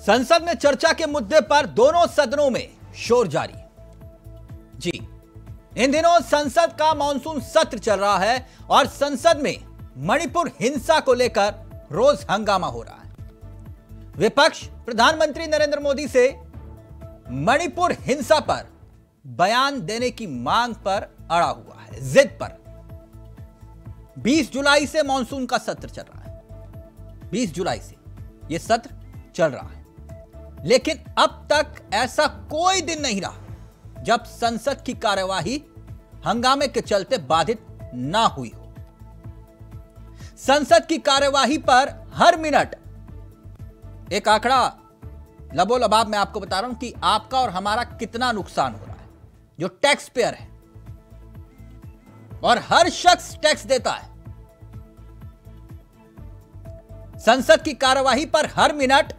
संसद में चर्चा के मुद्दे पर दोनों सदनों में शोर जारी। जी, इन दिनों संसद का मॉनसून सत्र चल रहा है और संसद में मणिपुर हिंसा को लेकर रोज हंगामा हो रहा है। विपक्ष प्रधानमंत्री नरेंद्र मोदी से मणिपुर हिंसा पर बयान देने की मांग पर अड़ा हुआ है, जिद पर। 20 जुलाई से मॉनसून का सत्र चल रहा है, 20 जुलाई से यह सत्र चल रहा है, लेकिन अब तक ऐसा कोई दिन नहीं रहा जब संसद की कार्यवाही हंगामे के चलते बाधित ना हुई हो। संसद की कार्यवाही पर हर मिनट एक आंकड़ा लबोलबाब मैं आपको बता रहा हूं कि आपका और हमारा कितना नुकसान हो रहा है, जो टैक्स पेयर है, और हर शख्स टैक्स देता है। संसद की कार्यवाही पर हर मिनट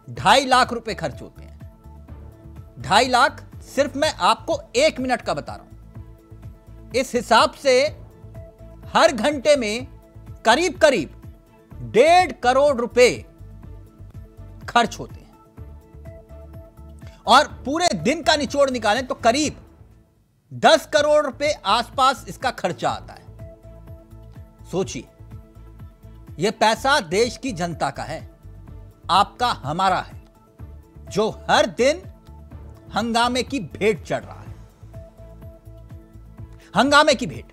2.5 लाख रुपए खर्च होते हैं। 2.5 लाख सिर्फ मैं आपको 1 मिनट का बता रहा हूं। इस हिसाब से हर घंटे में करीब करीब 1.5 करोड़ रुपए खर्च होते हैं, और पूरे दिन का निचोड़ निकालें तो करीब 10 करोड़ रुपए आसपास इसका खर्चा आता है। सोचिए, यह पैसा देश की जनता का है, आपका हमारा है, जो हर दिन हंगामे की भेंट चढ़ रहा है। हंगामे की भेंट।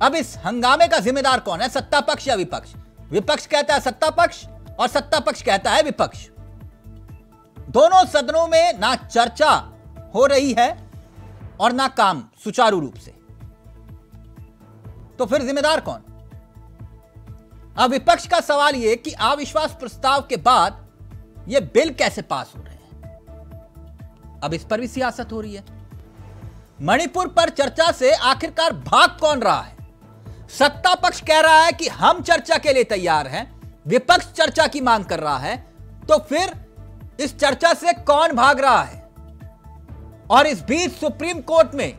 अब इस हंगामे का जिम्मेदार कौन है, सत्ता पक्ष या विपक्ष? विपक्ष कहता है सत्ता पक्ष और सत्ता पक्ष कहता है विपक्ष। दोनों सदनों में ना चर्चा हो रही है और ना काम सुचारू रूप से। तो फिर जिम्मेदार कौन? अब विपक्ष का सवाल यह कि अविश्वास प्रस्ताव के बाद यह बिल कैसे पास हो रहे हैं। अब इस पर भी सियासत हो रही है। मणिपुर पर चर्चा से आखिरकार भाग कौन रहा है? सत्ता पक्ष कह रहा है कि हम चर्चा के लिए तैयार हैं, विपक्ष चर्चा की मांग कर रहा है, तो फिर इस चर्चा से कौन भाग रहा है? और इस बीच सुप्रीम कोर्ट में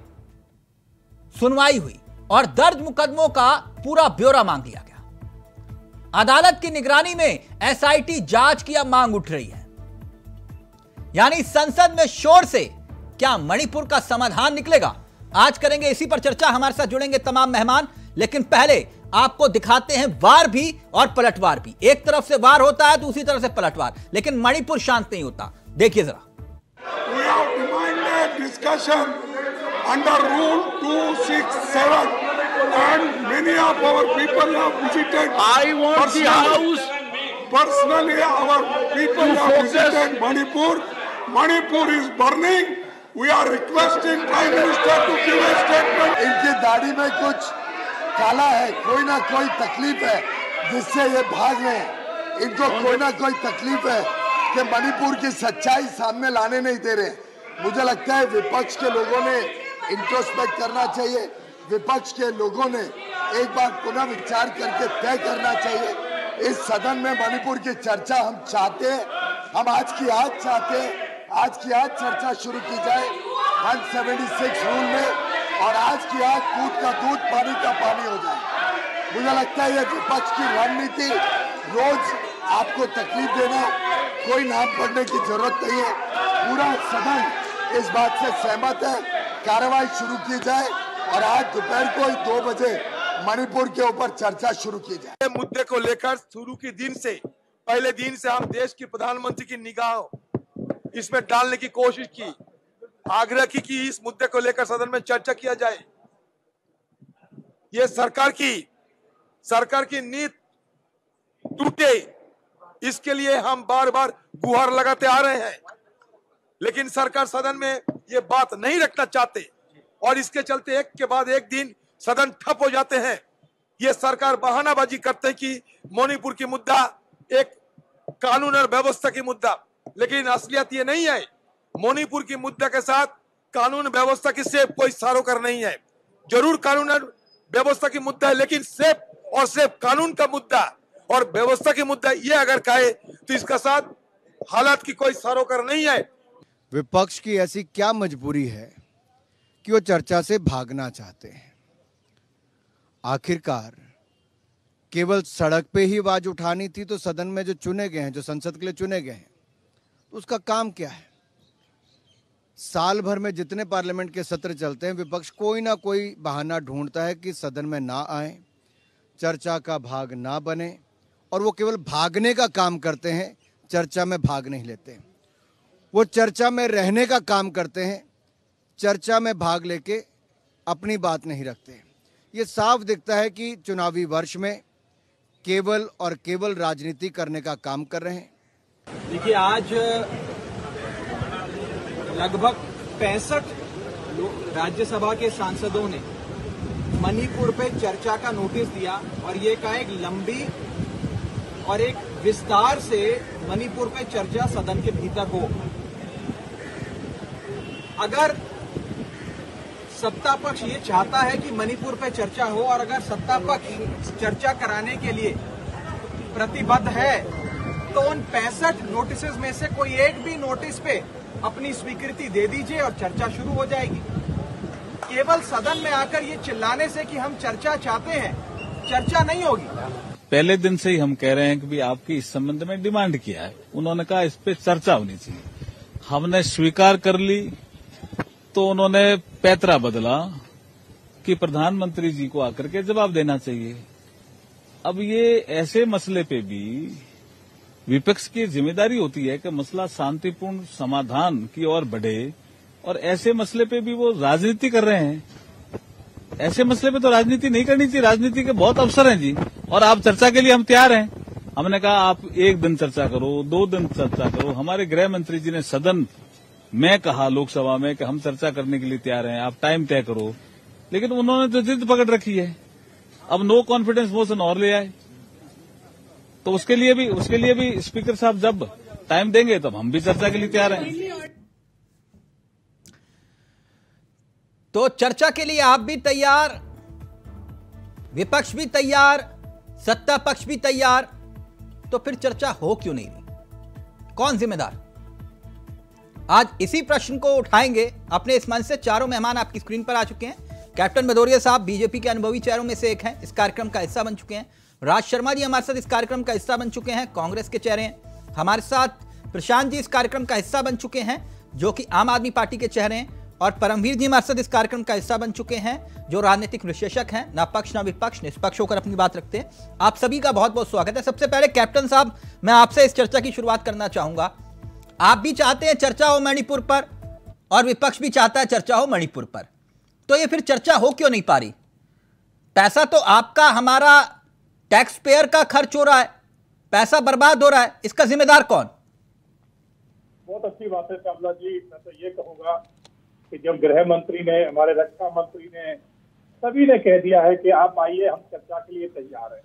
सुनवाई हुई और दर्ज मुकदमों का पूरा ब्यौरा मांग लिया गया। अदालत की निगरानी में एसआईटी जांच की अब मांग उठ रही है। यानी संसद में शोर से क्या मणिपुर का समाधान निकलेगा? आज करेंगे इसी पर चर्चा। हमारे साथ जुड़ेंगे तमाम मेहमान, लेकिन पहले आपको दिखाते हैं वार भी और पलटवार भी। एक तरफ से वार होता है, दूसरी तरफ से पलटवार, लेकिन मणिपुर शांत नहीं होता। देखिए जरा। We have demanded discussion under Rule 267, and many of our people have visited. I want the House personally, our people have visited Manipur. Manipur is burning. We are requesting Prime Minister to give a statement. इनकी दाढ़ी में कुछ काला है, कोई ना कोई तकलीफ है जिससे ये भाग रहे हैं। इनको कोई ना कोई तकलीफ है कि मणिपुर की सच्चाई सामने लाने नहीं दे रहे। मुझे लगता है विपक्ष के लोगों ने इंट्रोस्पेक्ट करना चाहिए। विपक्ष के लोगों ने एक बार पुनः विचार करके तय करना चाहिए। इस सदन में मणिपुर की चर्चा हम चाहते हैं, हम आज की आज चाहते हैं। आज की आज चर्चा शुरू की जाए 176 रूल में, और आज की आज दूध का दूध पानी का पानी हो जाए। मुझे लगता है ये विपक्ष की रणनीति, रोज आपको तकलीफ देना, कोई नाम पढ़ने की जरूरत नहीं है। पूरा सदन इस बात से सहमत है, कार्रवाई शुरू की जाए और आज दोपहर को 2 बजे मणिपुर के ऊपर चर्चा शुरू की जाए। मुद्दे को लेकर शुरू के दिन से, पहले दिन से हम देश की प्रधानमंत्री की निगाह इसमें डालने की कोशिश की, आग्रह की कि इस मुद्दे को लेकर सदन में चर्चा किया जाए। ये सरकार की नीति टूटे, इसके लिए हम बार बार गुहार लगाते आ रहे हैं, लेकिन सरकार सदन में ये बात नहीं रखना चाहते, और इसके चलते एक के बाद एक दिन सदन ठप हो जाते हैं। ये सरकार बहानाबाजी करते हैं कि मणिपुर की मुद्दा एक कानून और व्यवस्था की मुद्दा, लेकिन असलियत ये नहीं है। मणिपुर की मुद्दा के साथ कानून व्यवस्था की सिर्फ कोई सरोकार नहीं है। जरूर कानून और व्यवस्था की मुद्दा है, लेकिन सिर्फ कानून का मुद्दा और व्यवस्था की मुद्दा ये अगर कहे तो इसका साथ हालात की कोई सरोकार नहीं है। विपक्ष की ऐसी क्या मजबूरी है कि वो चर्चा से भागना चाहते हैं? आखिरकार केवल सड़क पे ही आवाज उठानी थी तो सदन में जो चुने गए हैं, जो संसद के लिए चुने गए हैं, तो उसका काम क्या है? साल भर में जितने पार्लियामेंट के सत्र चलते हैं, विपक्ष कोई ना कोई बहाना ढूंढता है कि सदन में ना आए, चर्चा का भाग ना बने, और वो केवल भागने का काम करते हैं, चर्चा में भाग नहीं लेते। वो चर्चा में रहने का काम करते हैं, चर्चा में भाग लेके अपनी बात नहीं रखते। ये साफ दिखता है कि चुनावी वर्ष में केवल और केवल राजनीति करने का काम कर रहे हैं। देखिए, आज लगभग 65 राज्यसभा के सांसदों ने मणिपुर पे चर्चा का नोटिस दिया और ये कहा एक लंबी और एक विस्तार से मणिपुर पे चर्चा सदन के भीतर हो। अगर सत्ता पक्ष ये चाहता है कि मणिपुर पे चर्चा हो और अगर सत्ता पक्ष चर्चा कराने के लिए प्रतिबद्ध है तो उन 65 नोटिस में से कोई एक भी नोटिस पे अपनी स्वीकृति दे दीजिए और चर्चा शुरू हो जाएगी। केवल सदन में आकर ये चिल्लाने से कि हम चर्चा चाहते हैं, चर्चा नहीं होगी। पहले दिन से ही हम कह रहे हैं कि भी आपकी इस संबंध में डिमांड किया है। उन्होंने कहा इस पे चर्चा होनी चाहिए, हमने स्वीकार कर ली तो उन्होंने पैतरा बदला कि प्रधानमंत्री जी को आकर के जवाब देना चाहिए। अब ये ऐसे मसले पे भी विपक्ष की जिम्मेदारी होती है कि मसला शांतिपूर्ण समाधान की ओर बढ़े, और ऐसे मसले पे भी वो राजनीति कर रहे हैं। ऐसे मसले पे तो राजनीति नहीं करनी चाहिए, राजनीति के बहुत अवसर हैं जी, और आप चर्चा के लिए हम तैयार हैं। हमने कहा आप 1 दिन चर्चा करो, 2 दिन चर्चा करो। हमारे गृह मंत्री जी ने सदन में कहा लोकसभा में कि हम चर्चा करने के लिए तैयार हैं, आप टाइम तय करो, लेकिन उन्होंने तो जिद पकड़ रखी है। अब नो कॉन्फिडेंस मोशन और ले आए, तो उसके लिए भी स्पीकर साहब जब टाइम देंगे तब हम भी चर्चा के लिए तैयार हैं। तो चर्चा के लिए आप भी तैयार, विपक्ष भी तैयार, सत्ता पक्ष भी तैयार, तो फिर चर्चा हो क्यों नहीं रही? कौन जिम्मेदार? आज इसी प्रश्न को उठाएंगे अपने इस मंच से। चारों मेहमान आपकी स्क्रीन पर आ चुके हैं। कैप्टन भदौरिया साहब बीजेपी के अनुभवी चेहरों में से एक हैं, इस कार्यक्रम का हिस्सा बन चुके हैं। राज शर्मा जी हमारे साथ इस कार्यक्रम का हिस्सा बन चुके हैं, कांग्रेस के चेहरे हैं। हमारे साथ प्रशांत जी इस कार्यक्रम का हिस्सा बन चुके हैं, जो कि आम आदमी पार्टी के चेहरे हैं। और परमवीर जी हमारे साथ इस कार्यक्रम का हिस्सा बन चुके हैं, जो राजनीतिक विश्लेषक हैं, ना पक्ष ना विपक्ष, निष्पक्ष होकर अपनी बात रखते हैं। आप सभी का बहुत बहुत स्वागत है। सबसे पहले कैप्टन साहब, मैं आपसे इस चर्चा की शुरुआत करना चाहूंगा। आप भी चाहते हैं चर्चा हो मणिपुर पर और विपक्ष भी चाहता है चर्चा हो मणिपुर पर, तो ये फिर चर्चा हो क्यों नहीं पा रही? पैसा तो आपका, हमारा टैक्स पेयर का खर्च हो रहा है, पैसा बर्बाद हो रहा है, इसका जिम्मेदार कौन? बहुत अच्छी बात है चावला जी। मैं तो ये कहूंगा कि जब गृह मंत्री ने, हमारे रक्षा मंत्री ने, सभी ने कह दिया है कि आप आइए, हम चर्चा के लिए तैयार हैं,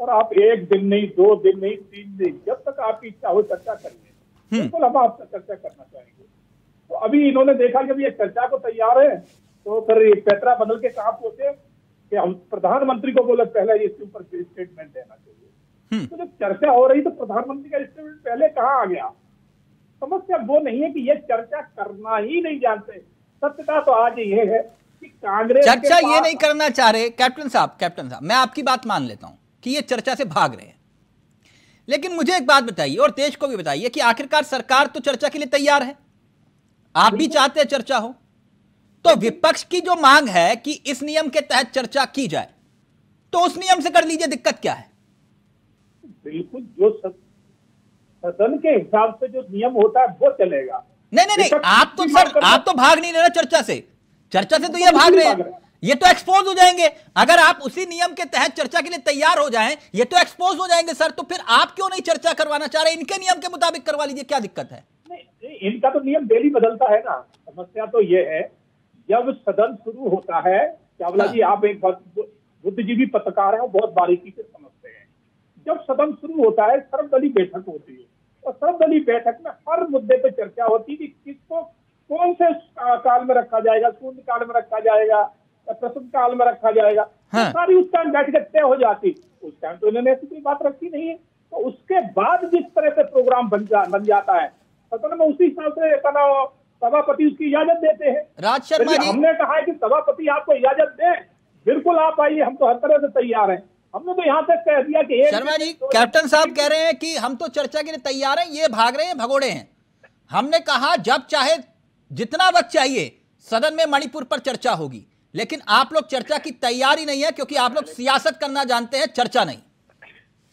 और आप 1 दिन नहीं, 2 दिन नहीं, 3 दिन, जब तक आपकी इच्छा हो चर्चा करिए, बिल्कुल हम आपसे चर्चा करना चाहेंगे। तो अभी इन्होंने देखा जब ये चर्चा को तैयार है, तो फिर ये पैतरा बदल के कहा पहुंचे कि हम प्रधानमंत्री को बोले पहले इसके ऊपर स्टेटमेंट देना चाहिए। तो जब चर्चा हो रही तो प्रधानमंत्री का स्टेटमेंट पहले कहाँ आ गया? समस्या वो नहीं है कि ये चर्चा करना ही नहीं जानते। सत्यता तो आज ये है कि कांग्रेस चर्चा ये नहीं करना चाह रहे। कैप्टन साहब, मैं आपकी बात मान लेता हूं कि ये चर्चा से भाग रहे हैं, लेकिन मुझे एक बात बताइए और देश को भी बताइए कि आखिरकार सरकार तो चर्चा के लिए तैयार है, आप भी चाहते हैं चर्चा हो, तो विपक्ष की जो मांग है कि इस नियम के तहत चर्चा की जाए, तो उस नियम से कर लीजिए, दिक्कत क्या है? बिल्कुल, जो सदन के हिसाब से जो नियम होता है वो चलेगा। नहीं, आप तो भाग नहीं रहे चर्चा से तो ये भाग रहे हैं, ये तो एक्सपोज हो जाएंगे। अगर आप उसी नियम के तहत चर्चा के लिए तैयार हो जाएं, ये तो एक्सपोज हो जाएंगे सर। तो फिर आप क्यों नहीं चर्चा करवाना चाह रहे? इनके नियम के मुताबिक करवा लीजिए, क्या दिक्कत है? नहीं, इनका तो नियम डेली बदलता है ना। समस्या तो ये है, जब सदन शुरू होता है, चावला जी आप एक बुद्धिजीवी पत्रकार हैं, बहुत बारीकी से समझते हैं। जब सदन शुरू होता है, सर्वदलीय बैठक होती है, और सर्वदलीय बैठक में हर मुद्दे पर चर्चा होती है कि किसको कौन से काल में रखा जाएगा, शून्य काल में रखा जाएगा या प्रश्न काल में रखा जाएगा। हाँ। सारी उस टाइम बैठक तय हो जाती। उस टाइम तो इन्होंने ऐसी कोई बात रखी नहीं है। तो उसके बाद जिस तरह से प्रोग्राम बन जाता है सदन में, उसी हिसाब से सभापति उसकी इजाजत देते हैं। राज शर्मा जी, हमने कहा है कि सभापति आपको इजाजत दे, बिल्कुल आप आइए, हम तो हर तरह से तैयार हैं। हमने तो यहाँ तक कह दिया कि शर्मा जी, कैप्टन साहब कह रहे हैं कि हम तो चर्चा के लिए तैयार हैं, ये भाग रहे हैं, भगोड़े हैं। हमने कहा जब चाहे जितना वक्त चाहिए सदन में मणिपुर पर चर्चा होगी, लेकिन आप लोग चर्चा की तैयारी नहीं है क्योंकि आप लोग सियासत करना जानते हैं, चर्चा नहीं।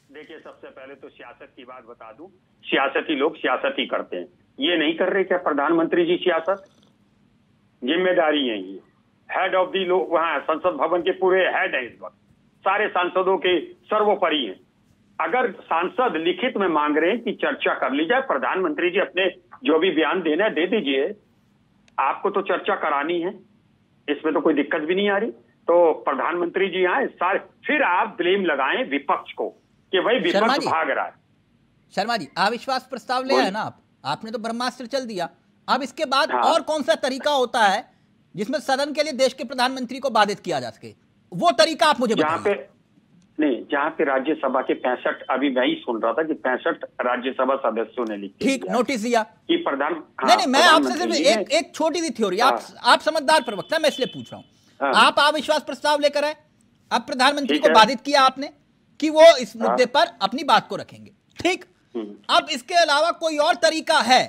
देखिए, सबसे पहले तो सियासत की बात बता दूं, सियासती लोग सियासत ही करते हैं, ये नहीं कर रहे क्या प्रधानमंत्री जी सियासत? जिम्मेदारी है ये, हेड ऑफ दी लोग वहां संसद भवन के पूरे हेड है इस वक्त, सारे सांसदों के सर्वोपरि हैं। अगर सांसद लिखित में मांग रहे हैं कि चर्चा कर ली जाए, प्रधानमंत्री जी अपने जो भी बयान देना है दे दीजिए, आपको तो चर्चा करानी है, इसमें तो कोई दिक्कत भी नहीं आ रही। तो प्रधानमंत्री जी आए सारे, फिर आप ब्लेम लगाएं विपक्ष को कि भाई विपक्ष भाग रहा है। शर्मा जी, अविश्वास प्रस्ताव ले आए ना आपने तो ब्रह्मास्त्र चल दिया। अब इसके बाद और कौन सा तरीका होता है जिसमें सदन के लिए देश के प्रधानमंत्री को बाधित किया जा सके? वो तरीका आप मुझे बताइए। नहीं, जहाँ पे राज्यसभा के 65, अभी मैं ही सुन रहा था कि 65 राज्यसभा सदस्यों ने लिखा, ठीक, नोटिस दिया कि प्रधान। नहीं, मैं आपसे सिर्फ एक छोटी सी थ्योरी, आप समझदार प्रवक्ता, मैं इसलिए पूछ रहा हूँ। आप अविश्वास प्रस्ताव लेकर आए, अब प्रधानमंत्री को बाधित किया आपने कि वो इस मुद्दे पर अपनी बात को रखेंगे, ठीक। अब इसके अलावा कोई और तरीका है,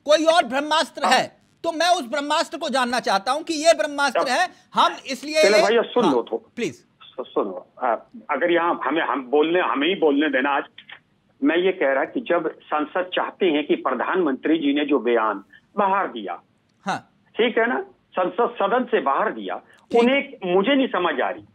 कोई और ब्रह्मास्त्र है, तो मैं उस ब्रह्मास्त्र को जानना चाहता हूं कि ये ब्रह्मास्त्र है, हम इसलिए भैया सुन लो तो प्लीज सुनो। अगर यहाँ हमें हमें ही बोलने देना। आज मैं ये कह रहा कि जब संसद चाहते हैं कि प्रधानमंत्री जी ने जो बयान बाहर दिया, हाँ, ठीक है ना, संसद सदन से बाहर दिया, उन्हें मुझे नहीं समझ आ रही।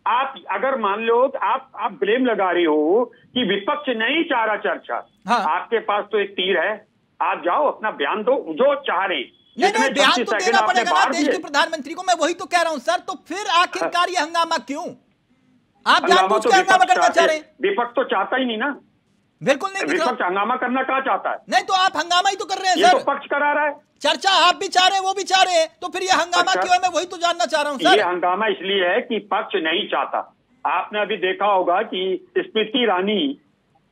आप अगर मान लो आप ब्लेम लगा रहे हो कि विपक्ष नहीं चाह रहा चर्चा, हाँ। आपके पास तो एक तीर है, आप जाओ अपना बयान दो जो चाह रहे। नहीं, बयान तो देना पड़ेगा ना देश के प्रधानमंत्री को, मैं वही तो कह रहा हूं सर। तो फिर आखिरकार ये हंगामा क्यों? आप जानबूझ के हंगामा करना चाह रहे हैं। विपक्ष तो चाहता ही नहीं ना, बिल्कुल नहीं। विपक्ष हंगामा करना कहाँ चाहता है? नहीं, तो आप हंगामा ही तो कर रहे हैं ये सर। तो पक्ष करा रहा है, चर्चा आप भी चाह रहे हैं, वो भी चाह रहे हैं, तो फिर ये हंगामा क्यों है? मैं वही तो जानना चाह रहा हूं सर। ये हंगामा इसलिए है कि पक्ष नहीं चाहता। आपने अभी देखा होगा कि स्मृति ईरानी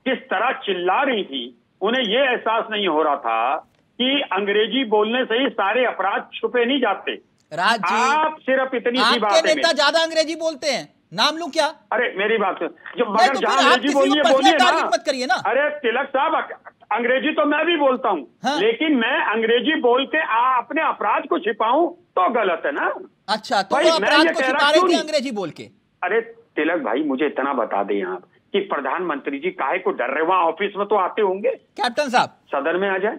किस तरह चिल्ला रही थी, उन्हें ये एहसास नहीं हो रहा था कि अंग्रेजी बोलने से ही सारे अपराध छुपे नहीं जाते। आप सिर्फ इतनी सी बात है, आपके नेता ज्यादा अंग्रेजी बोलते हैं, नाम लूं क्या? अरे मेरी बात सुन, जब तो अंग्रेजी बोलिए ना, मत करिए ना। अरे तिलक साहब, अंग्रेजी तो मैं भी बोलता हूँ, हाँ? लेकिन मैं अंग्रेजी बोल के अपने अपराध को छिपाऊं तो गलत है ना। अच्छा, तो वो अपराध को छिपा रहे थे अंग्रेजी बोल के? अरे तिलक भाई, मुझे इतना बता दें आप कि प्रधानमंत्री जी काहे को डर रहे? वहां ऑफिस में तो आते होंगे। कैप्टन साहब, सदन में आ जाए,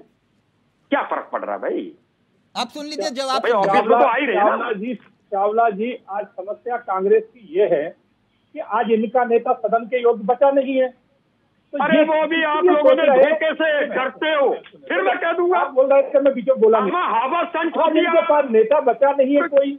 क्या फर्क पड़ रहा भाई? आप सुन लीजिए जवाब। ऑफिस में तो आ ही रहे ना। चावला जी, आज समस्या कांग्रेस की ये है कि आज इनका नेता सदन के योग्य बचा नहीं है। तो अरे वो भी आप लोगों ने धोखे से डरते हो, फिर मैं कह दूंगा। आप बोल रहे थे, मैं बीचों बोला नहीं। हवा संत हो इनके पास नेता बचा नहीं है कोई।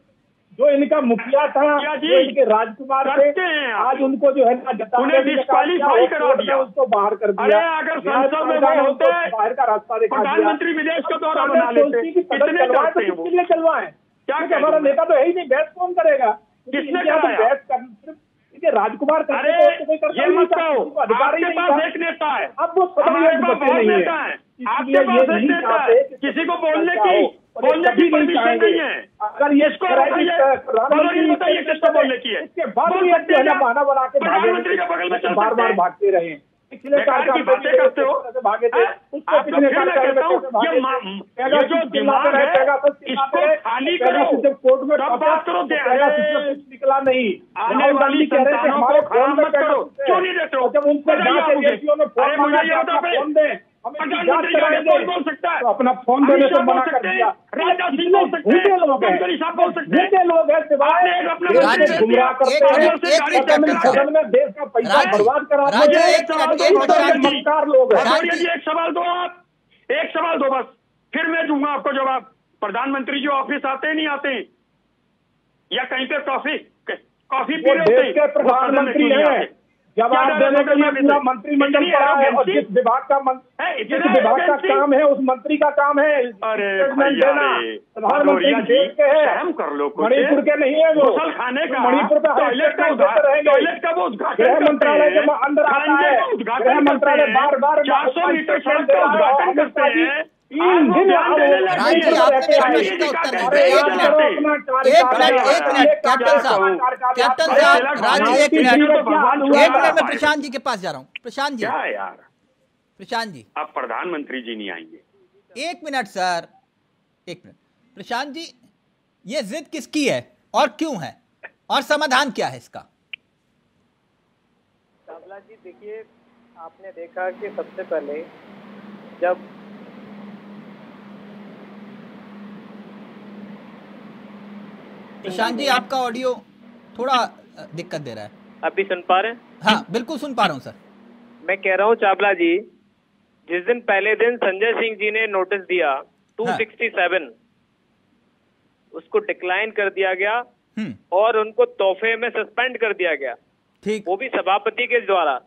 जो इनका मुखिया था, जो इनके राजकुमार थे, आज उनको जो है ना उन्हें डिस्क्वालीफाई करा दिया, उसको बाहर कर दिया। अरे अगर संसद में वो होते, बाहर का रास्ता दिखा दिया। प्रधानमंत्री विदेश का दौरा बना लेते, कितने डरते हैं वो? चलवाएं, क्या हमारा नेता तो है ही नहीं, बहस कौन करेगा? किसने कराया? राजकुमार, अरे ये मत कहो, आपके पास एक नेता है, अब वो हमारे पास बहुत नेता है, आपके पास एक नेता है, किसी को बोलने की परमिशन नहीं है। अगर ये बताइए किसको बोलने की है? इसके बाद बहाना बना के प्रधानमंत्री के बगल में चल बार बार भागते रहे, पिछले की बातें करते हो, भागे थे। ये जो दिमाग है इसको खाली करो, कोर्ट में तब बात करो। कुछ निकला नहीं, आने वाली संतानों को खराब मत करो, क्यों नहीं देते हो? जब उनसे फोन दें, बोल सकता है, तो अपना फोन देने से मना कर दिया। राजा सिंह बोल सकते हैं, गडकरी साहब बोल सकते हैं, लोग हैं सिवाय गुमराह करते हैं, सदन में देश का पैसा बर्बाद करा लोग हैं। एक सवाल दो, आप एक सवाल दो बस, फिर मैं दूंगा आपको जवाब। प्रधानमंत्री जी ऑफिस आते नहीं आते, या कहीं पे कॉफी पी रहे होते? प्रधानमंत्री है, जवाब देने के लिए पूरा मंत्रिमंडल पड़ा है, और जिस विभाग का काम है उस मंत्री का काम है स्टेटमेंट देना। प्रधानमंत्री देश के है, मणिपुर के नहीं है वो। खाने का मणिपुर का टॉयलेट का वो उद्घाटन, गृह मंत्रालय के अंदर आता है, गृह मंत्रालय बार बार 400 मीटर सड़क का उद्घाटन करते हैं। 3 दिन कैप्टन साहब, राजी एक मिनट में प्रशांत जी के पास जा रहा हूँ। प्रशांत जी, क्या यार, प्रशांत जी, अब प्रधानमंत्री जी नहीं आएंगे, एक मिनट सर, एक मिनट। प्रशांत जी, ये जिद किसकी है और क्यों है और समाधान क्या है इसका? चावला जी देखिए, आपने देखा कि सबसे पहले जब प्रशांत जी आपका ऑडियो थोड़ा दिक्कत दे रहा है। अभी सुन पा रहे हैं? हाँ बिल्कुल सुन पा रहा हूँ सर। मैं कह रहा हूँ चावला जी, जिस दिन पहले दिन संजय सिंह जी ने नोटिस दिया 267 उसको डिक्लाइन कर दिया गया और उनको तोहफे में सस्पेंड कर दिया गया, ठीक, वो भी सभापति के द्वारा।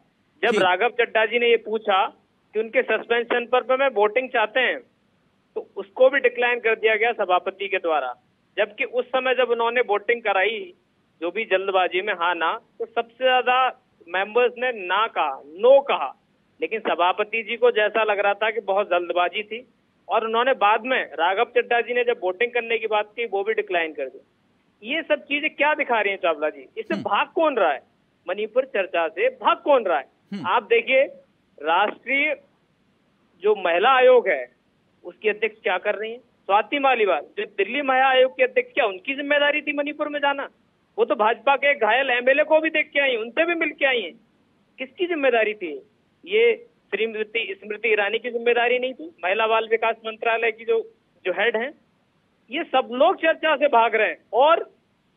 जब राघव चड्ढा जी ने ये पूछा कि उनके सस्पेंशन पर मैं वोटिंग चाहते हैं, तो उसको भी डिक्लाइन कर दिया गया सभापति के द्वारा। जबकि उस समय जब उन्होंने वोटिंग कराई, जो भी जल्दबाजी में हाँ ना, तो सबसे ज्यादा मेंबर्स ने ना कहा, नो कहा। लेकिन सभापति जी को जैसा लग रहा था कि बहुत जल्दबाजी थी, और उन्होंने बाद में राघव चड्ढा जी ने जब वोटिंग करने की बात की, वो भी डिक्लाइन कर दी। ये सब चीजें क्या दिखा रही हैं चावला जी? इससे भाग कौन रहा है? मणिपुर चर्चा से भाग कौन रहा है? आप देखिए, राष्ट्रीय जो महिला आयोग है उसकी अध्यक्ष क्या कर रही है? स्वाति मालीवाल, जो दिल्ली महिला आयोग की अध्यक्ष, क्या उनकी जिम्मेदारी थी मणिपुर में जाना? वो तो भाजपा के घायल एमएलए को भी देख के आई, उनसे भी मिल के आई है। किसकी जिम्मेदारी थी? ये श्रीमती स्मृति ईरानी की जिम्मेदारी नहीं थी? महिला बाल विकास मंत्रालय की जो हेड हैं, ये सब लोग चर्चा से भाग रहे हैं। और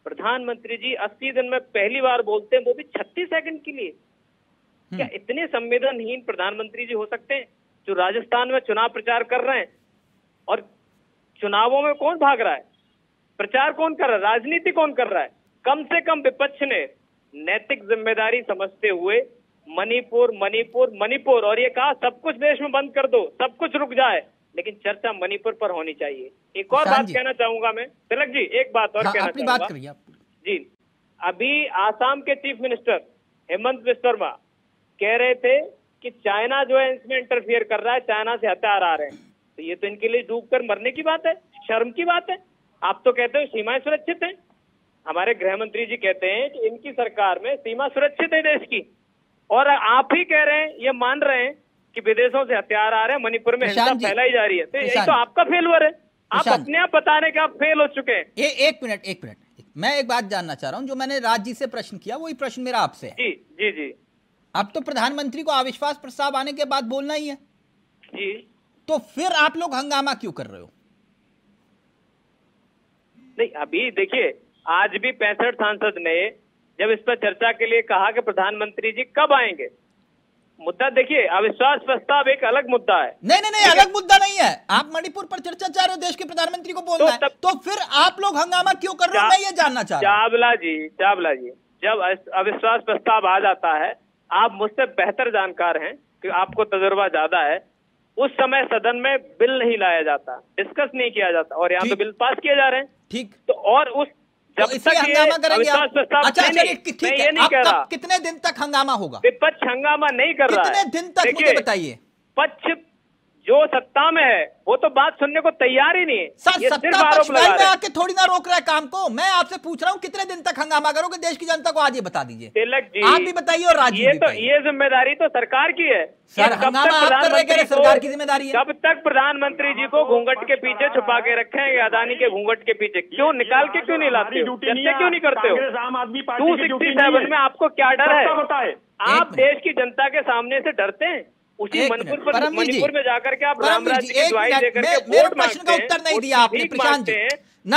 प्रधानमंत्री जी 80 दिन में पहली बार बोलते हैं, वो भी 36 सेकंड के लिए। क्या इतने संवेदनहीन प्रधानमंत्री जी हो सकते हैं, जो राजस्थान में चुनाव प्रचार कर रहे हैं? और चुनावों में कौन भाग रहा है? प्रचार कौन कर रहा है? राजनीति कौन कर रहा है? कम से कम विपक्ष ने नैतिक जिम्मेदारी समझते हुए मणिपुर मणिपुर मणिपुर और ये कहा सब कुछ देश में बंद कर दो, सब कुछ रुक जाए, लेकिन चर्चा मणिपुर पर होनी चाहिए। एक और बात कहना चाहूंगा मैं, तिलक जी, एक बात और कहना चाहूंगा जी। अभी आसाम के चीफ मिनिस्टर हेमंत बिस्वा शर्मा कह रहे थे कि चाइना जो है इसमें इंटरफियर कर रहा है, चाइना से हथियार आ रहे हैं। तो ये तो इनके लिए डूबकर मरने की बात है, शर्म की बात है। आप तो कहते हो सीमाएं सुरक्षित हैं, हमारे गृह मंत्री जी कहते हैं कि इनकी सरकार में सीमा सुरक्षित है देश की, और आप ही कह रहे हैं, ये मान रहे हैं कि विदेशों से हथियार आ रहे हैं, मणिपुर में हिंसा फैलाई जा रही है। तो यही तो आपका फेलवर है, आप अपने आप बताने के आप फेल हो चुके हैं। एक मिनट, मैं एक बात जानना चाह रहा हूं, जो मैंने राज जी से प्रश्न किया वही प्रश्न मेरा आपसे है। जी जी। अब तो प्रधानमंत्री को अविश्वास प्रस्ताव आने के बाद बोलना ही है जी, तो फिर आप लोग हंगामा क्यों कर रहे हो? नहीं, अभी देखिए, आज भी 65 सांसद ने जब इस पर चर्चा के लिए कहा कि प्रधानमंत्री जी कब आएंगे, मुद्दा देखिए, अविश्वास प्रस्ताव एक अलग मुद्दा है। नहीं, अलग मुद्दा नहीं है। आप मणिपुर पर चर्चा चाह रहे हो, देश के प्रधानमंत्री को बोलना है, तो फिर आप लोग हंगामा क्यों कर रहे हो? मैं ये जानना चाह रहा हूं। चावला जी, जब अविश्वास प्रस्ताव आ जाता है, आप मुझसे बेहतर जानकार हैं कि आपको तजुर्बा ज्यादा है, उस समय सदन में बिल नहीं लाया जाता, डिस्कस नहीं किया जाता, और यहाँ तो बिल पास किए जा रहे हैं। ठीक, तो और उस जब तो तक हंगामा करेंगे आप? अच्छा, ठीक है, कितने दिन तक हंगामा होगा? विपक्ष हंगामा नहीं कर रहा है। कितने दिन तक मुझे बताइए? पक्ष जो सत्ता में है वो तो बात सुनने को तैयार ही नहीं है। सत्ता पक्ष में आके थोड़ी ना रोक रहा है काम को। मैं आपसे पूछ रहा हूँ कितने दिन तक हंगामा करोगे? देश की जनता को आज ये बता दीजिए। तिलक जी, आप भी बताइए और राजीव भी बताइए। ये जिम्मेदारी तो सरकार की है सर, हंगामा आप कर रहे हैं, सरकार की जिम्मेदारी है। कब तक प्रधानमंत्री जी को घूंघट के पीछे छुपा के रखेंगे? अदानी के घूंघट के पीछे क्यों निकाल के क्यों नहीं लाते हो? चर्चा क्यों नहीं करते हो? 267 में आपको क्या डर है? आप देश की जनता के सामने से डरते हैं। उसी मणिपुर में जाकर के आप राम राज्य की दुआई देकर के वोट प्रश्न का उत्तर नहीं दिया आपने प्रशांत जी।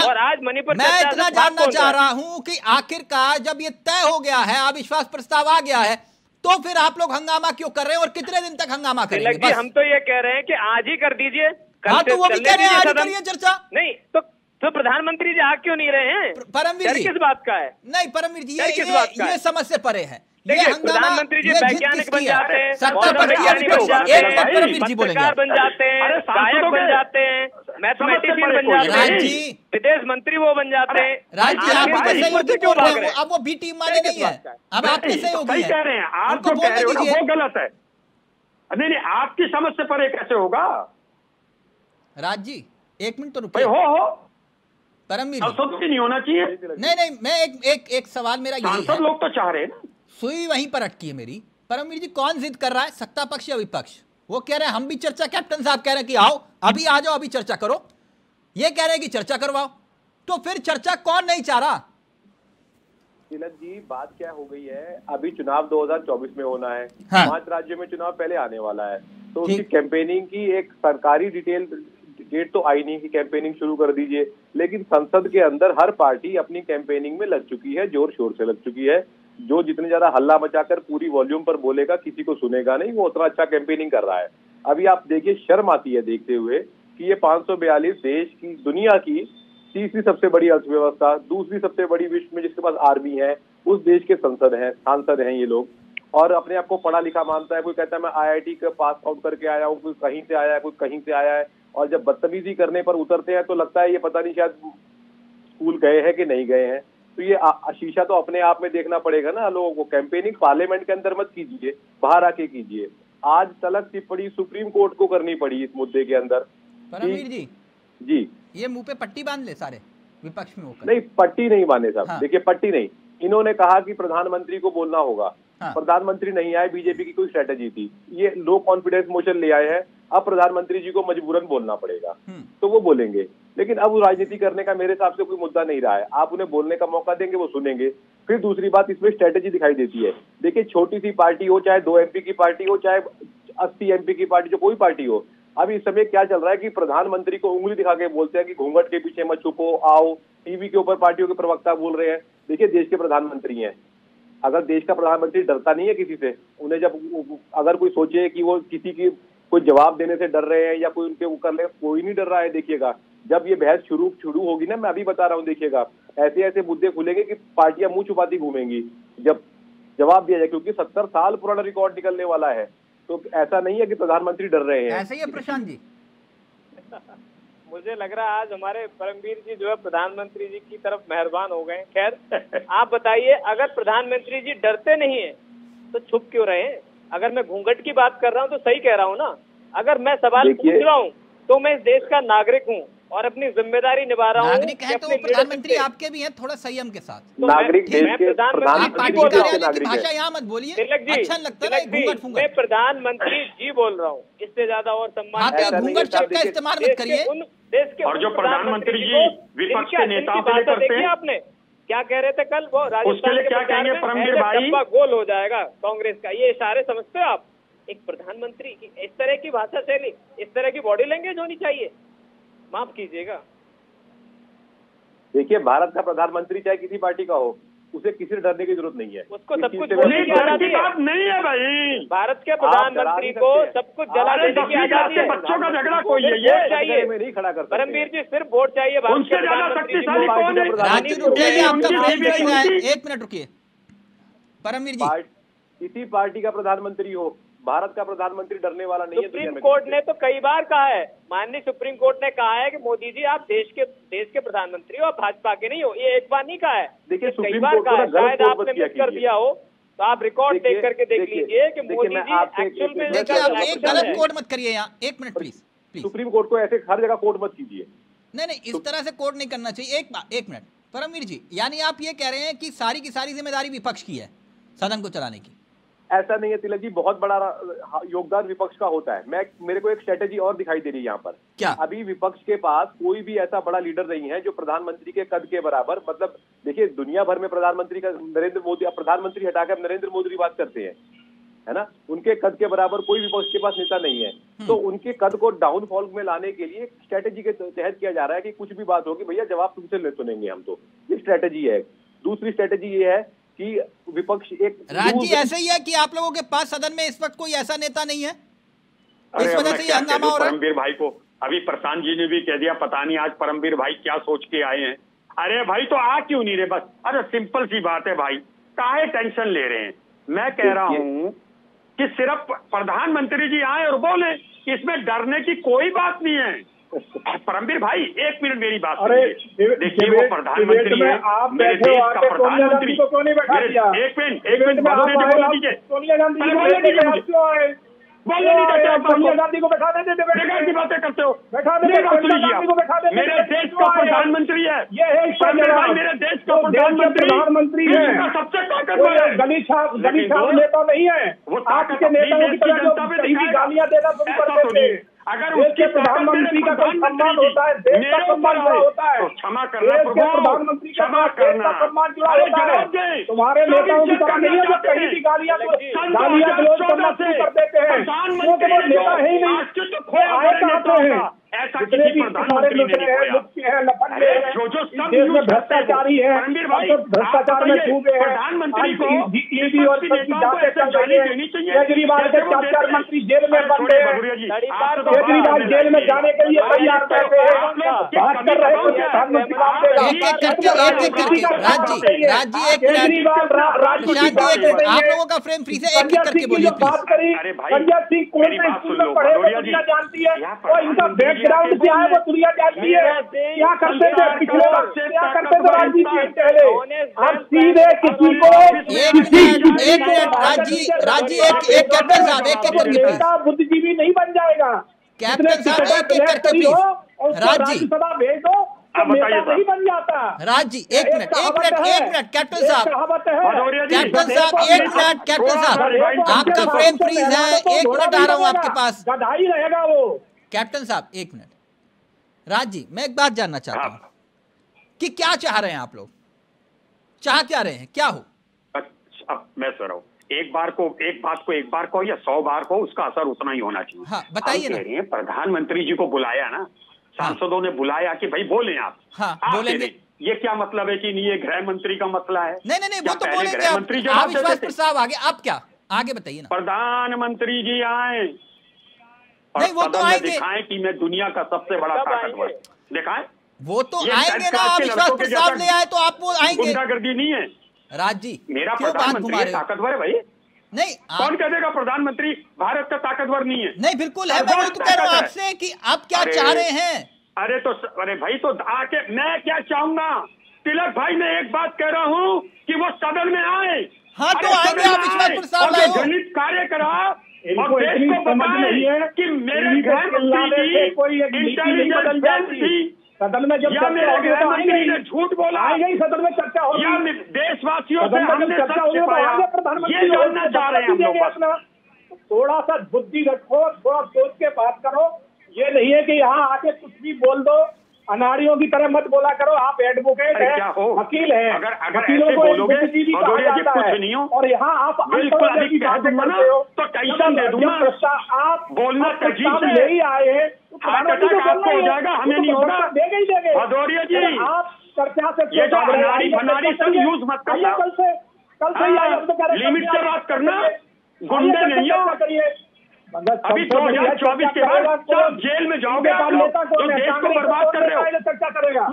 और आज मणिपुर मैं इतना जानना चाह रहा हूं कि आखिरकार जब ये तय हो गया है, अविश्वास प्रस्ताव आ गया है, तो फिर आप लोग हंगामा क्यों कर रहे हैं और कितने दिन तक हंगामा करेंगे? हम तो ये कह रहे हैं कि आज ही कर दीजिए। हाँ, तो वो भी कह रहे हैं आज करिए चर्चा। नहीं तो प्रधानमंत्री जी आ क्यों नहीं रहे हैं? परमवीर जी, किस बात का है? नहीं परमवीर जी, ये समझ से परे है। देखिए, प्रधानमंत्री जी वैज्ञानिक बन जाते हैं, पत्रकार बन जाते हैं, गायक बन जाते हैं, मैथमेटिशियन बन जाते हैं, विदेश मंत्री वो बन जाते हैं। अब वो बी टीम वाले नहीं है, अब आपके सहयोगी कह रहे हैं, आप जो कह रहे हो ना वो गलत है। नहीं, आपकी समझ से परे कैसे होगा? राज जी, एक मिनट तो रुकिए। हो परमवीर जी, नहीं होना चाहिए। नहीं, मैं एक सवाल मेरा यही है, लोग तो चाह रहे हैं ना, सुई वहीं पर अटकी है मेरी। परमवीर जी, कौन जिद कर रहा है, सत्ता पक्ष या विपक्ष? वो कह रहे हैं हम भी चर्चा, कैप्टन साहब कह रहे हैं कि आओ अभी आ जाओ, अभी चर्चा करो, ये कह रहे हैं कि चर्चा करवाओ। तो फिर चर्चा कौन नहीं चाह रहा? तिलक जी, बात क्या हो गई है, अभी चुनाव 2024 में होना है। हाँ। 5 राज्यों में चुनाव पहले आने वाला है, तो उसकी कैंपेनिंग की एक सरकारी डिटेल डेट तो आई नहीं कि कैंपेनिंग शुरू कर दीजिए, लेकिन संसद के अंदर हर पार्टी अपनी कैंपेनिंग में लग चुकी है, जोर शोर से लग चुकी है। जो जितने ज्यादा हल्ला मचाकर पूरी वॉल्यूम पर बोलेगा, किसी को सुनेगा नहीं, वो उतना अच्छा कैंपेनिंग कर रहा है। अभी आप देखिए, शर्म आती है देखते हुए कि ये 542 देश की, दुनिया की तीसरी सबसे बड़ी अर्थव्यवस्था, दूसरी सबसे बड़ी विश्व में जिसके पास आर्मी है, उस देश के सांसद हैं ये लोग, और अपने आप को पढ़ा लिखा मानता है। कोई कहता है मैं IIT का पास आउट करके आया हूँ, कोई कहीं से आया है, कोई कहीं से आया है, और जब बदतमीजी करने पर उतरते हैं तो लगता है ये पता नहीं शायद स्कूल गए हैं कि नहीं गए हैं। तो ये शीशा तो अपने आप में देखना पड़ेगा ना लोगों को। कैंपेनिंग पार्लियामेंट के अंदर मत कीजिए, बाहर आके कीजिए। आज तलक टिप्पणी सुप्रीम कोर्ट को करनी पड़ी इस मुद्दे के अंदर। परमवीर जी ये मुंह पे पट्टी बांध ले सारे विपक्ष में होकर। नहीं, पट्टी नहीं बांधे साहब। हाँ। देखिए, पट्टी नहीं, इन्होंने कहा कि प्रधानमंत्री को बोलना होगा। हाँ। प्रधानमंत्री नहीं आए, बीजेपी की कोई स्ट्रेटेजी थी, ये लो कॉन्फिडेंस मोशन ले आए हैं, अब प्रधानमंत्री जी को मजबूरन बोलना पड़ेगा, तो वो बोलेंगे। लेकिन अब वो राजनीति करने का मेरे हिसाब से कोई मुद्दा नहीं रहा है। आप उन्हें बोलने का मौका देंगे, वो सुनेंगे। फिर दूसरी बात, इसमें स्ट्रेटेजी दिखाई देती है। देखिए, छोटी सी पार्टी हो, चाहे 2 MP की पार्टी हो, चाहे 80 MP की पार्टी, जो कोई पार्टी हो, अब इस समय क्या चल रहा है कि प्रधानमंत्री को उंगली दिखा के बोलते हैं कि घूंघट के पीछे मत छुपो, आओ। टीवी के ऊपर पार्टियों के प्रवक्ता बोल रहे हैं। देखिए, देश के प्रधानमंत्री हैं, अगर देश का प्रधानमंत्री डरता नहीं है किसी से, उन्हें जब अगर कोई सोचे कि वो किसी की कोई जवाब देने से डर रहे हैं या कोई उनके ऊपर ले, कोई नहीं डर रहा है। देखिएगा, जब ये बहस शुरू होगी ना, मैं अभी बता रहा हूँ, देखिएगा ऐसे ऐसे मुद्दे खुलेंगे कि पार्टियां मुंह छुपाती घूमेंगी जब जवाब दिया जाए, क्योंकि 70 साल पुराना रिकॉर्ड निकलने वाला है। तो ऐसा नहीं है कि प्रधानमंत्री डर रहे हैं। ऐसे ही है प्रशांत जी। मुझे लग रहा है आज हमारे परमवीर जी जो है प्रधानमंत्री जी की तरफ मेहरबान हो गए। खैर, आप बताइए, अगर प्रधानमंत्री जी डरते नहीं है तो छुप क्यों रहे हैं? अगर मैं घूंघट की बात कर रहा हूँ तो सही कह रहा हूँ ना। अगर मैं सवाल पूछ रहा हूँ तो मैं इस देश का नागरिक हूँ और अपनी जिम्मेदारी निभा रहा हूँ। नागरिक है तो प्रधानमंत्री आपके भी हैं, थोड़ा संयम के साथ। तो नागरिक प्रधानमंत्री भाषा यहाँ मत बोलिए, अच्छा लगता है घूंघट फूंघट। मैं प्रधानमंत्री जी बोल रहा हूँ, इससे ज्यादा और सम्मान। घूंघट शब्द का इस्तेमाल मत करिए। और जो प्रधानमंत्री जी विपक्ष के नेताओं के लिए करते हैं, आपने क्या कह रहे थे कल, वो राजस्थान क्या कहेंगे परमवीर भाई, गोल हो जाएगा कांग्रेस का, ये इशारे समझते हो आप? एक प्रधानमंत्री की इस तरह की भाषा शैली, इस तरह की बॉडी लैंग्वेज होनी चाहिए? माफ कीजिएगा। देखिए, भारत का प्रधानमंत्री चाहे किसी पार्टी का हो, उसे किसी से डरने की जरूरत नहीं है। उसको सब कुछ बोलने की आजादी नहीं है भाई। भारत के प्रधानमंत्री को सब कुछ जला देने की आजादी है। बच्चों का झगड़ा कोई है, वोट चाहिए, नहीं खड़ा कर सकते। परमवीर जी, सिर्फ वोट चाहिए। उनसे ज्यादा शक्तिशाली कौन है? एक मिनट रुकिए परमवीर जी। किसी पार्टी का प्रधानमंत्री हो, भारत का प्रधानमंत्री डरने वाला नहीं है। सुप्रीम कोर्ट ने तो कई बार कहा है, माननीय सुप्रीम कोर्ट ने कहा है कि मोदी जी आप देश के प्रधानमंत्री हो, आप भाजपा के नहीं हो। ये एक बार नहीं कहा है, देखिए कई बार कहा है। शायद आपने मिस कर दिया हो, तो आप रिकॉर्ड देख करके देख लीजिए कि मोदी जी एक्चुअल में। देखिए, आप एक गलत कोर्ट मत करिए यहाँ, एक मिनट प्लीज। सुप्रीम कोर्ट को ऐसे हर जगह कोर्ट मत कीजिए। नहीं, इस तरह से कोर्ट नहीं करना चाहिए। एक मिनट परमवीर जी, यानी आप ये कह रहे हैं कि सारी की सारी जिम्मेदारी विपक्ष की है सदन को चलाने की? ऐसा नहीं है तिलक जी, बहुत बड़ा योगदान विपक्ष का होता है। मेरे को एक स्ट्रेटेजी और दिखाई दे रही है यहाँ पर। क्या? अभी विपक्ष के पास कोई भी ऐसा बड़ा लीडर नहीं है जो प्रधानमंत्री के कद के बराबर, मतलब देखिए, दुनिया भर में प्रधानमंत्री का नरेंद्र मोदी, प्रधानमंत्री हटाकर नरेंद्र मोदी की बात करते हैं, है ना। उनके कद के बराबर कोई विपक्ष के पास नेता नहीं है। तो उनके कद को डाउनफॉल में लाने के लिए स्ट्रेटेजी के तहत किया जा रहा है कि कुछ भी बात होगी भैया जवाब तुमसे सुनेंगे हम। तो ये स्ट्रेटेजी है। दूसरी स्ट्रेटेजी ये है कि विपक्ष एक राजी ऐसे ही है कि आप लोगों के पास सदन में इस वक्त कोई ऐसा नेता नहीं है, इस वजह से ये हंगामा हो रहा है। परमवीर भाई को अभी प्रशांत जी ने भी कह दिया, पता नहीं आज परमवीर भाई क्या सोच के आए हैं। अरे भाई, तो आ क्यों नहीं रहे? बस अरे सिंपल सी बात है भाई, काहे टेंशन ले रहे हैं? मैं कह रहा हूँ कि सिर्फ प्रधानमंत्री जी आए और बोले, इसमें डरने की कोई बात नहीं है। परमवीर भाई, एक मिनट मेरी बात सुनिए। देखिए, वो प्रधानमंत्री है, मेरे देश का प्रधानमंत्री। एक मिनट, सोनिया गांधी बोलने नहीं देते आप सोनिया गांधी को बैठा देते, बेकार की बातें करते हो। बैठा देते, मेरे देश का प्रधानमंत्री है, ये है इसका जवाब। मेरे देश का प्रधानमंत्री है, सबसे ताकतवर है। गली छाप नेता नहीं है, आपके नेताओं की तरह जो कहीं गालियां देना शुरू कर देते हैं। अगर उसके प्रधानमंत्री का कोई सम्मान होता है, देश का सम्मान जुड़ा होता है, तो क्षमा करना प्रभु, प्रधानमंत्री का क्षमा देश करना, का सम्मान जुड़ा होता है। तुम्हारे नेताओं की तरह नहीं है जो कहीं भी गालियां गलौज करना शुरू कर देते हैं, क्योंकि वो नेता है ही नहीं, आए कहाँ से हैं? ऐसा जितने भी हमारे मुद्दे हैं लपटे हैं, देश में भ्रष्टाचारी है, भ्रष्टाचार में डूबे हैं, ईडी और जांचें चल रही है। केजरीवाल के 4 मंत्री जेल में बंद हैं, केजरीवाल जेल में जाने के लिए तैयार बैठे हैं, बात कर रहे हैं प्रधानमंत्री आप लोगों का फ्रेम फ्री से एक करके बोलिए बात करी। संजय सिंह कौन से स्कूल में पढ़े वो दुनिया जानती है, और इनका बैकग्राउंड क्या है वो दुनिया जानती है। क्या करते थे पिछले वक्त, क्या करते थे राजनीति पहले, अब सीधे किसी को एक मिनट राजी एक कैप्टन साहब एक करके बुद्धिजीवी नहीं बन जाएगा। कैप्टन साहब एक करके प्लीज राज्यसभा भेज दो, नहीं बन जाता। राजी एक मिनट कैप्टन साहब कैप्टन साहब आपका फ्रेम फ्रीज है, 1 मिनट आ रहा हूं आपके पास। गधाई रहेगा वो। कैप्टन साहब 1 मिनट। राजी मैं एक बात जानना चाहता हूं कि क्या चाह रहे हैं आप लोग, चाह क्या रहे हैं, क्या हो? अब मैं सर हूँ, एक बात को या 100 बार को उसका असर उतना ही होना चाहिए। हाँ, बताइए ना। कह रहे हैं प्रधानमंत्री जी को बुलाया ना, सांसदों ने बुलाया कि भाई बोले आप। हाँ, बोलेंगे। ये क्या मतलब है कि नहीं ये गृह मंत्री का मसला है? नहीं वो तो बोलेंगे आप विश्वास प्रस्ताव आगे, आप क्या आगे बताइए ना। प्रधानमंत्री जी आए नहीं वो तो आएंगे, दिखाएं कि मैं दुनिया का सबसे बड़ा ताकतवर, दिखाएं। वो तो आएंगे ना, विश्वास प्रस्ताव ले आए तो आप वो आएंगे। गुंडागर्दी नहीं है राज जी, मेरा प्रधानमंत्री ताकतवर है भाई। नहीं कौन कह देगा प्रधानमंत्री भारत का ताकतवर नहीं है? नहीं बिल्कुल है, मैं वही तो कह रहा हूँ आपसे कि आप क्या चाह रहे हैं। अरे भाई तो आके मैं क्या चाहूंगा, तिलक भाई मैं एक बात कह रहा हूँ कि वो सदन में आए। हाँ तो आएंगे, आप विश्वास प्रस्ताव लाओ, गणित कार्य करा और देश को समझ नहीं है कि मेरे गृह मंत्री की कोई इंटेलिजेंस जाती थी। सदन में जब चर्चा होगी तो आएंगे, झूठ बोला आएंगे ही, सदन में चर्चा होगी, देशवासियों से हमने चर्चा होगी तो आगे प्रधानमंत्री ये जानना चाह रहे हैं हम लोग। थोड़ा सा बुद्धि रखो, थोड़ा सोच के बात करो। ये नहीं है कि यहाँ आके कुछ भी बोल दो, अनाड़ियों की तरह मत बोला करो। आप एडवोकेट हैं, वकील हैं, वकीलों को बुद्धिजीवी कहा जाता है, और यहाँ आप बिल्कुल की बात करते हो तो टेंशन दे दूंगा। आप बोलना तजीब ले ही आए, आपको हो जाएगा, हमें नहीं होगा। देंगे ही देंगे भदौरिया जी, आप चर्चा से ये जो अनाड़ी सब यूज मत करना, कल से लिमिट से बात करना, गुंडे नहीं हो। अभी 2024 के बाद जब जेल में जाओगे आप लोग जो देश को बर्बाद कर रहे हो, चर्चा करेगा।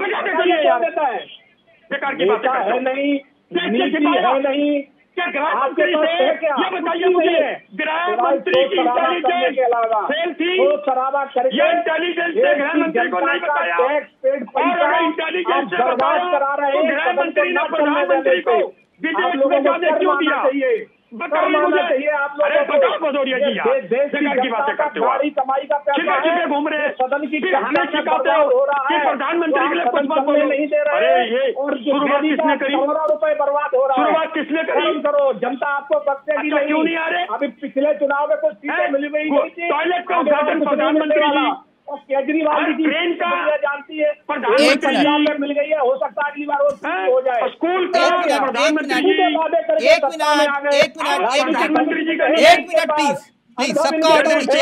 बेकार की बात है नहीं, है नहीं, क्या गृह मंत्री से ये बताइए मुझे, गृह मंत्री की इंटेलिजेंस फेल थी, ये इंटेलिजेंस से गृह मंत्री को नहीं बताया, और अगर इंटेलिजेंस से बताया तो गृह मंत्री ने प्रधानमंत्री को विदेश में जाने क्यों दिया? बताइए मुझे। अरे बताओ भदौरिया जी, यार बेकार की बातें करते हो, छिपे घूम रहे हैं, फिर हमें सिखाते हो कि प्रधानमंत्री के लिए कुछ बात बोलो। अरे ये शुरुआत किसने करी, रुपए बर्बाद हो रहा है, शुरुआत किसने करी? करो, जनता आपको बख्शेगी नहीं। क्यों नहीं आ रहे? अभी पिछले चुनाव में कुछ सीटें मिली हुई थी, टॉयलेट का उद्घाटन प्रधानमंत्री जी और केजरीवाल जी ट्रेन का जानती है, प्रधानमंत्री मिल गई है, हो सकता है अगली बार वो हो जाए। स्कूल का प्रधानमंत्री जी, एक मिनट प्लीज सबका ऑर्डर नीचे।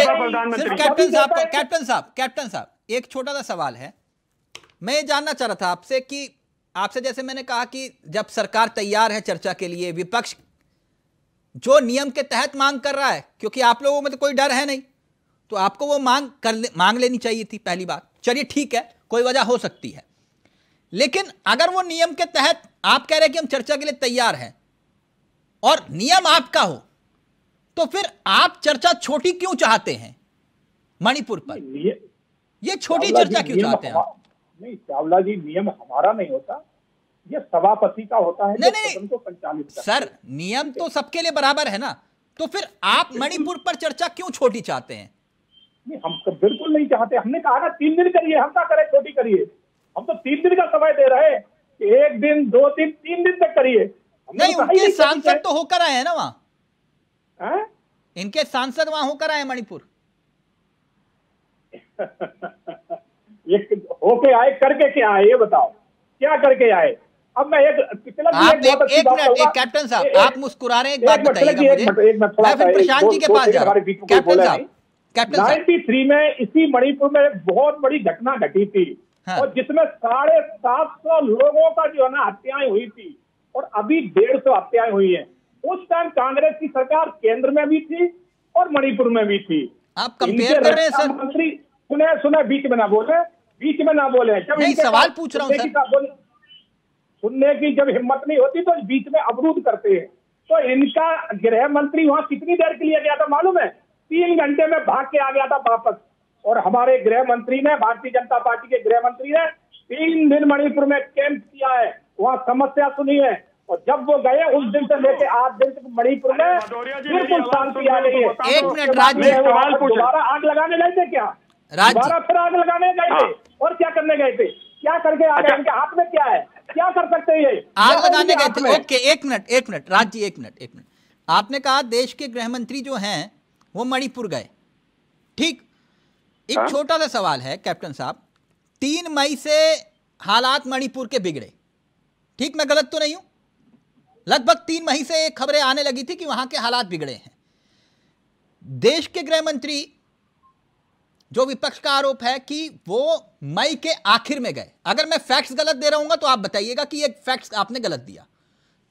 सिर्फ कैप्टन साहब एक छोटा सा सवाल है, मैं ये जानना चाह रहा था आपसे कि आपसे जैसे मैंने कहा कि जब सरकार तैयार है चर्चा के लिए, विपक्ष जो नियम के तहत मांग कर रहा है, क्योंकि आप लोगों में तो कोई डर है नहीं, तो आपको वो मांग लेनी चाहिए थी पहली बात। चलिए ठीक है, कोई वजह हो सकती है, लेकिन अगर वो नियम के तहत आप कह रहे हैं कि हम चर्चा के लिए तैयार हैं और नियम आपका हो, तो फिर आप चर्चा छोटी क्यों चाहते हैं मणिपुर पर? ये छोटी चर्चा क्यों चाहते हैं आप? नहीं चावला जी, नियम हमारा नहीं होता, ये सभापति का होता है। नहीं सर, नियम तो सबके लिए बराबर है ना। तो फिर आप मणिपुर पर चर्चा क्यों छोटी चाहते हैं? नहीं, हम तो बिल्कुल नहीं चाहते। हमने कहा ना 3 दिन करिए, हम क्या करें छोटी करिए। हम तो 3 दिन का समय दे रहे हैं, 1 दिन 2 दिन 3 दिन तक करिए। नहीं, उनके सांसद तो होकर आए हैं ना वहां, इनके सांसद वहां होकर आए मणिपुर। होके आए, करके क्या आए ये बताओ, क्या करके आए? अब मैं एक मिनट, कैप्टन साहब आप मुस्कुरा रहे हैं, एक बात बताइएगा मुझे, मैं फिर प्रशांत जी के पास जा रहा हूं। कैप्टन साहब, 93 में इसी मणिपुर में बहुत बड़ी घटना घटी थी, और जिसमें 750 लोगों का जो है ना हत्याएं हुई थी, और अभी 150 हत्याएं हुई हैं। उस टाइम कांग्रेस की सरकार केंद्र में भी थी और मणिपुर में भी थी। आप कंपेयर कर रहे हैं सर? मंत्री सुने बीच में ना बोले, बीच में ना बोले। जब नहीं, सवाल पूछ रहा हूं सर। सुनने की जब हिम्मत नहीं होती तो बीच में अवरुद्ध करते हैं। तो इनका गृह मंत्री वहां कितनी देर के लिए गया था मालूम है? 3 घंटे में भाग के आ गया था वापस। और हमारे गृह मंत्री ने, भारतीय जनता पार्टी के गृह मंत्री ने 3 दिन मणिपुर में कैंप किया है, वहां समस्या सुनी है। और जब वो गए उस दिन से लेके 8 दिन तक मणिपुर में बिल्कुल शांति आ गई है। 1 मिनट राज्य, दोबारा आग लगाने गए थे क्या? दोबारा फिर आग लगाने गए थे, और क्या करने गए थे? क्या करके आ गए? इनके हाथ में क्या है? क्या कर सकते हैं ये? आग लगाने गए थे। ओके, एक मिनट राज्य, एक मिनट। आपने कहा देश के गृह मंत्री जो हैं वो मणिपुर गए, ठीक। एक छोटा सा सवाल है कैप्टन साहब, 3 मई से हालात मणिपुर के बिगड़े, ठीक, मैं गलत तो नहीं हूं? लगभग 3 मई से खबरें आने लगी थी कि वहां के हालात बिगड़े हैं। देश के गृह मंत्री, जो विपक्ष का आरोप है कि वो मई के आखिर में गए, अगर मैं फैक्ट्स गलत दे रहा हूं तो आप बताइएगा कि ये फैक्ट्स आपने गलत दिया।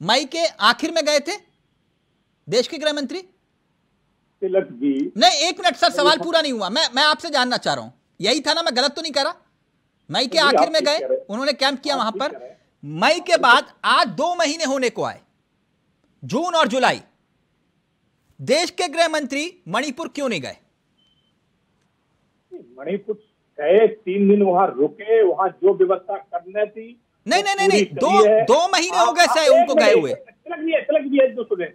मई के आखिर में गए थे देश के गृह मंत्री? तिलक जी, नहीं, 1 मिनट सर, सवाल पूरा नहीं हुआ। मैं आपसे जानना चाह रहा हूं, यही था ना? मैं गलत तो नहीं कर रहा? मई के आखिर में गए, उन्होंने कैंप किया वहां पर। मई के बाद आज 2 महीने होने को आए, जून और जुलाई। देश के गृह मंत्री मणिपुर क्यों नहीं गए? मणिपुर गए, 3 दिन वहां रुके, वहां जो व्यवस्था करने थी। नहीं, 2 महीने हो गए सर उनको गए हुए। तिलक जी जो सुने,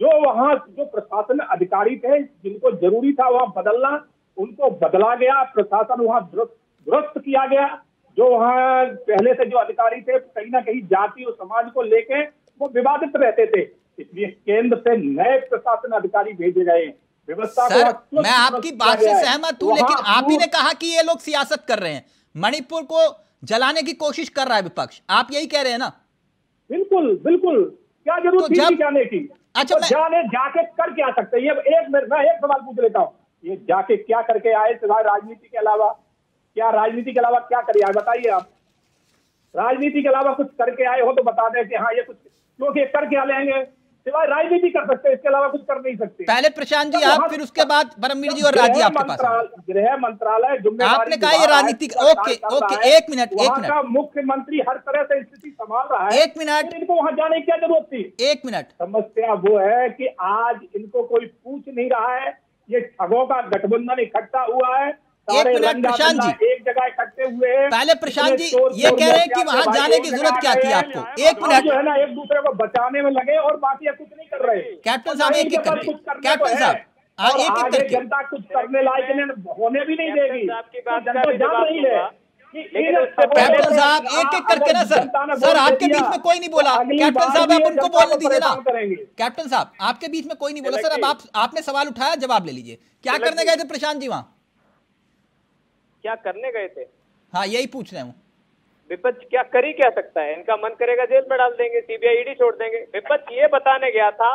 जो वहां जो प्रशासन अधिकारी थे जिनको जरूरी था वहां बदलना, उनको बदला गया। प्रशासन वहां दुरुस्त किया गया। जो वहां पहले से जो अधिकारी थे कहीं ना कहीं जाति और समाज को लेके वो विवादित रहते थे, इसलिए केंद्र से नए प्रशासन अधिकारी भेजे गए। व्यवस्था सर, मैं आपकी बात से सहमत हूं, लेकिन आप ही ने कहा कि ये लोग सियासत कर रहे हैं, मणिपुर को जलाने की कोशिश कर रहा है विपक्ष, आप यही कह रहे हैं ना? बिल्कुल बिल्कुल। क्या जरूरत थी जाने की? अच्छा, जाके कर क्या सकते हैं? मैं एक सवाल पूछ लेता हूँ, ये जाके क्या करके आए सिवाय राजनीति के अलावा? क्या राजनीति के अलावा क्या करे आए बताइए आप? राजनीति के अलावा कुछ करके आए हो तो बता दें कि हाँ ये कुछ, क्योंकि कर क्या लेंगे? सिवाय राजनीति कर सकते हैं, इसके अलावा कुछ कर नहीं सकते। पहले प्रशांत जी आप, फिर उसके बाद परमवीर जी और राज्य आपके पास। गृह मंत्रालय आपने कहा ये राजनीति। Okay, 1 minute. मुख्यमंत्री हर तरह से स्थिति संभाल रहा है। 1 मिनट। इनको वहां जाने की क्या जरूरत थी? 1 मिनट। समस्या वो है कि आज इनको कोई पूछ नहीं रहा है। ये ठगों का गठबंधन इकट्ठा हुआ है। 1 मिनट प्रशांत जी, एक जगह इकट्ठे हुए हैं। पहले प्रशांत जी ये कह रहे हैं कि वहां जाने की जरूरत क्या थी आपको? 1 मिनट जो है ना, एक दूसरे को बचाने में लगे और बाकी कुछ नहीं कर रहे। कैप्टन साहब एक एक करके, कैप्टन साहब एक एक करके, जनता कुछ करने लायक होने भी नहीं देगी। जनता जान रही है। कैप्टन साहब एक एक करके ना सर आपके बीच में कोई नहीं बोला। कैप्टन साहब आप उनको बोलने दीजिए ना। कैप्टन साहब आपके बीच में कोई नहीं बोला सर। अब आपने सवाल उठाया, जवाब ले लीजिए। क्या करने गए थे प्रशांत जी वहां? क्या करने गए थे? हाँ यही पूछ रहे हूँ। विपक्ष क्या कर ही क्या सकता है? इनका मन करेगा जेल में डाल देंगे, सीबीआई ईडी छोड़ देंगे। विपक्ष ये बताने गया था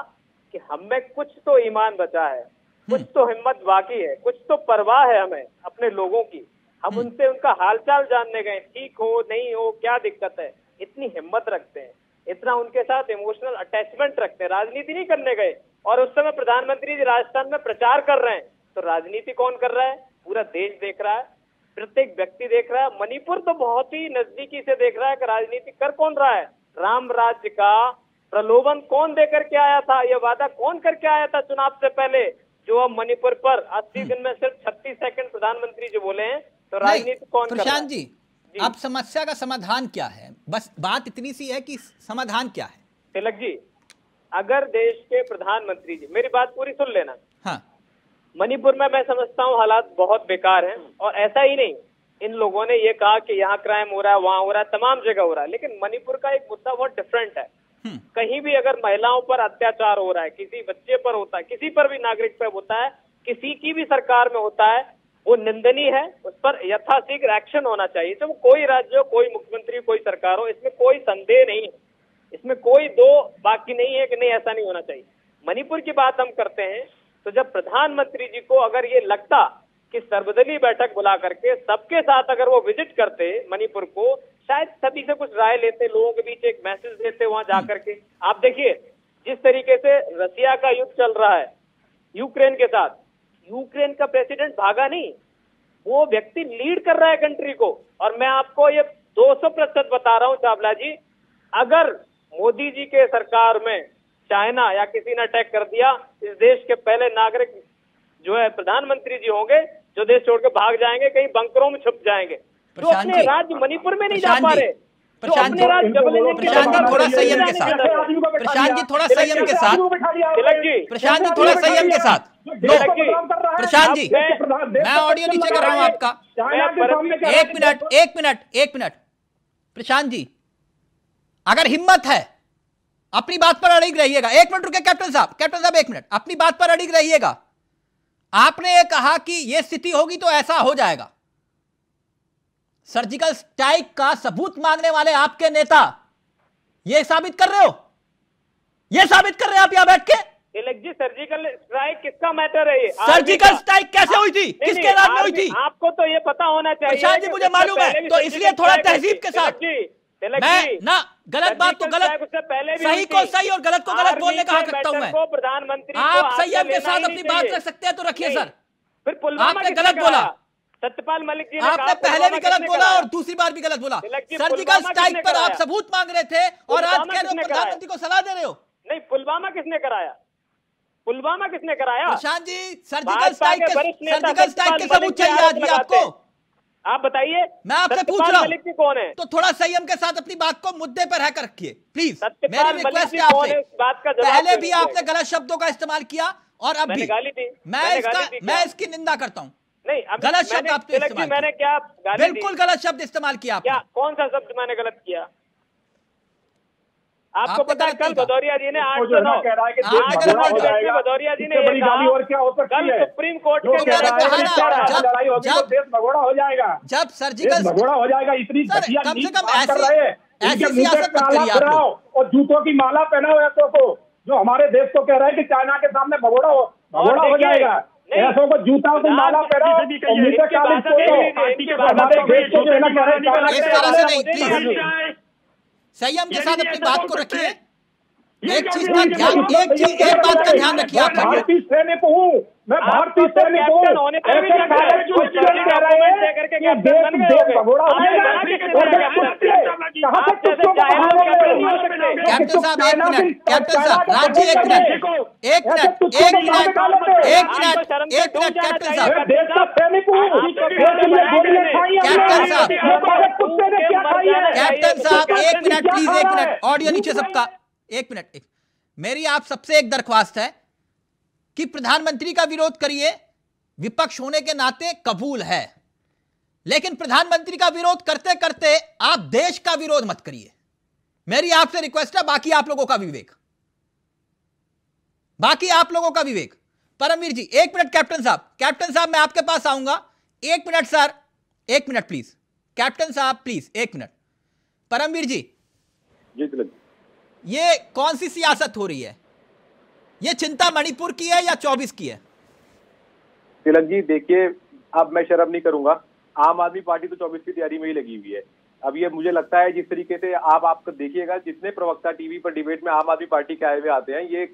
कि हमें कुछ तो ईमान बचा है, कुछ तो हिम्मत बाकी है, कुछ तो परवाह है हमें अपने लोगों की। हम उनसे उनका हालचाल जानने गए, ठीक हो नहीं हो, क्या दिक्कत है। इतनी हिम्मत रखते हैं, इतना उनके साथ इमोशनल अटैचमेंट रखते हैं। राजनीति नहीं करने गए। और उस समय प्रधानमंत्री जी राजस्थान में प्रचार कर रहे हैं, तो राजनीति कौन कर रहा है? पूरा देश देख रहा है, प्रत्येक व्यक्ति देख रहा है। मणिपुर तो बहुत ही नजदीकी से देख रहा है कि राजनीति कर कौन रहा है। राम राज्य का प्रलोभन कौन देकर के आया था? यह वादा कौन करके आया था चुनाव से पहले? जो अब मणिपुर पर 80 दिन में सिर्फ 36 सेकंड प्रधानमंत्री जो बोले हैं, तो राजनीति कौन कर रहा है? प्रशांत जी, अब समस्या का समाधान क्या है? बस बात इतनी सी है कि समाधान क्या है? तिलक जी, अगर देश के प्रधानमंत्री जी, मेरी बात पूरी सुन लेना। हाँ। मणिपुर में मैं समझता हूँ हालात बहुत बेकार हैं, और ऐसा ही नहीं, इन लोगों ने ये कहा कि यहाँ क्राइम हो रहा है, वहाँ हो रहा है, तमाम जगह हो रहा है, लेकिन मणिपुर का एक मुद्दा बहुत डिफरेंट है। कहीं भी अगर महिलाओं पर अत्याचार हो रहा है, किसी बच्चे पर होता है, किसी पर भी नागरिक पर होता है, किसी की भी सरकार में होता है, वो निंदनीय है, उस पर यथाशीघ्र एक्शन होना चाहिए। चाहे कोई राज्य हो, कोई मुख्यमंत्री, कोई सरकार हो, इसमें कोई संदेह नहीं है, इसमें कोई दो बाकी नहीं है कि नहीं ऐसा नहीं होना चाहिए। मणिपुर की बात हम करते हैं, तो जब प्रधानमंत्री जी को अगर ये लगता कि सर्वदलीय बैठक बुला करके सबके साथ अगर वो विजिट करते मणिपुर को, शायद सभी से कुछ राय लेते, लोगों के बीच एक मैसेज देते वहां जाकर के। आप देखिए जिस तरीके से रसिया का युद्ध चल रहा है यूक्रेन के साथ, यूक्रेन का प्रेसिडेंट भागा नहीं, वो व्यक्ति लीड कर रहा है कंट्री को। और मैं आपको ये 200% बता रहा हूं चावला जी, अगर मोदी जी के सरकार में चाइना या किसी ने अटैक कर दिया, इस देश के पहले नागरिक जो है प्रधानमंत्री जी होंगे, जो देश छोड़ के भाग जाएंगे, कहीं बंकरों में छुप जाएंगे, जो अपने राज्य मणिपुर में नहीं जा पा रहे, प्रशांत जी थोड़ा संयम के साथ, प्रशांत जी थोड़ा संयम के साथ, प्रशांत जी थोड़ा संयम के साथ, प्रशांत जी मैं ऑडियो नीचे कर रहा हूं आपका, एक मिनट प्रशांत जी, अगर हिम्मत है अपनी बात पर अड़िग रहिएगा। एक मिनट रुके कैप्टन साहब एक मिनट, अपनी बात पर अड़िग रहिएगा। आपने ये कहा कि ये स्थिति होगी तो ऐसा हो जाएगा, सर्जिकल स्ट्राइक का सबूत मांगने वाले आपके नेता ये साबित कर रहे हो, ये साबित कर रहे हैं आप यहां बैठ के? जी सर्जिकल स्ट्राइक किसका मैटर है? ये सर्जिकल स्ट्राइक कैसे हुई थी, किसके राज में हुई थी? आपको तो ये पता होना चाहिए। प्रशांत जी मुझे मालूम है, तो इसलिए थोड़ा तहजीब के साथ, मैं ना गलत बात तो गलत, सही को सही और गलत को गलत बोलने का हक रखता हूं मैं। प्रधानमंत्री आप संयम के साथ अपनी बात रख सकते हैं तो रखिए सर। फिर आपने गलत बोला, सत्यपाल मलिक जी आपने पहले भी गलत बोला और दूसरी बार भी गलत बोला। सर्जिकल स्ट्राइक पर आप सबूत मांग रहे थे और आज कह रहे हो प्रधानमंत्री को सलाह दे रहे हो। नहीं, पुलवामा किसने कराया? पुलवामा किसने कराया? प्रशांत जी सर्जिकल स्ट्राइक के सबूत चाहिए आज भी आपको? आप बताइए, मैं आपसे पूछ रहा हूं कौन है? तो थोड़ा संयम के साथ अपनी बात को मुद्दे पर रहकर रखिए प्लीज, मेरी रिक्वेस्ट है आपसे। पहले भी आपने गलत शब्दों का इस्तेमाल किया और अब भी मैं इसकी निंदा करता हूं। नहीं, गलत शब्द आपने इस्तेमाल, मैंने क्या बिल्कुल गलत शब्द इस्तेमाल किया। क्या, कौन सा शब्द मैंने गलत किया? आपको पता है कल भदौरिया जी ने 809 भदौरिया जी ने कल सुप्रीम कोर्ट के लड़ाई होगी तो देश भगोड़ा हो जाएगा, जब सर्जिकल भगोड़ा हो जाएगा। इतनी कम से कम ऐसी सियासत मत करिए आप लोग। और जूतों की माला पहना हुआ ऐसों को, जो हमारे देश को कह रहा है कि चाइना के सामने भगोड़ा हो जाएगा, ऐसों को जूता की माला पहना, संयम के साथ अपनी बात को रखिए। एक चीज का ध्यान, एक बात का ध्यान रखिए। आप भारतीय सैनिक हूँ, मैं भारतीय सैनिक हूँ, कैप्टन साहब एक मिनट, कैप्टन साहब राज्य एक मिनट, कैप्टन साहब, कैप्टन साहब एक मिनट प्लीज, एक मिनट, ऑडियो नीचे सबका, एक मिनट। मेरी आप सबसे एक दरख्वास्त है कि प्रधानमंत्री का विरोध करिए, विपक्ष होने के नाते कबूल है, लेकिन प्रधानमंत्री का विरोध करते करते आप देश का विरोध मत करिए। मेरी आपसे रिक्वेस्ट है, बाकी आप लोगों का विवेक, बाकी आप लोगों का विवेक। परमवीर जी एक मिनट, कैप्टन साहब मैं आपके पास आऊंगा, एक मिनट सर, एक मिनट प्लीज, कैप्टन साहब प्लीज एक मिनट। परमवीर जी ये कौन सी सियासत हो रही है? ये चिंता मणिपुर की है या 24 की है? तिलक जी देखिए, अब मैं शर्म नहीं करूंगा, आम आदमी पार्टी तो 24 की तैयारी में ही लगी हुई है। अब ये मुझे लगता है जिस तरीके से आप देखिएगा, जितने प्रवक्ता टीवी पर डिबेट में आम आदमी पार्टी के आए हुए आते हैं, ये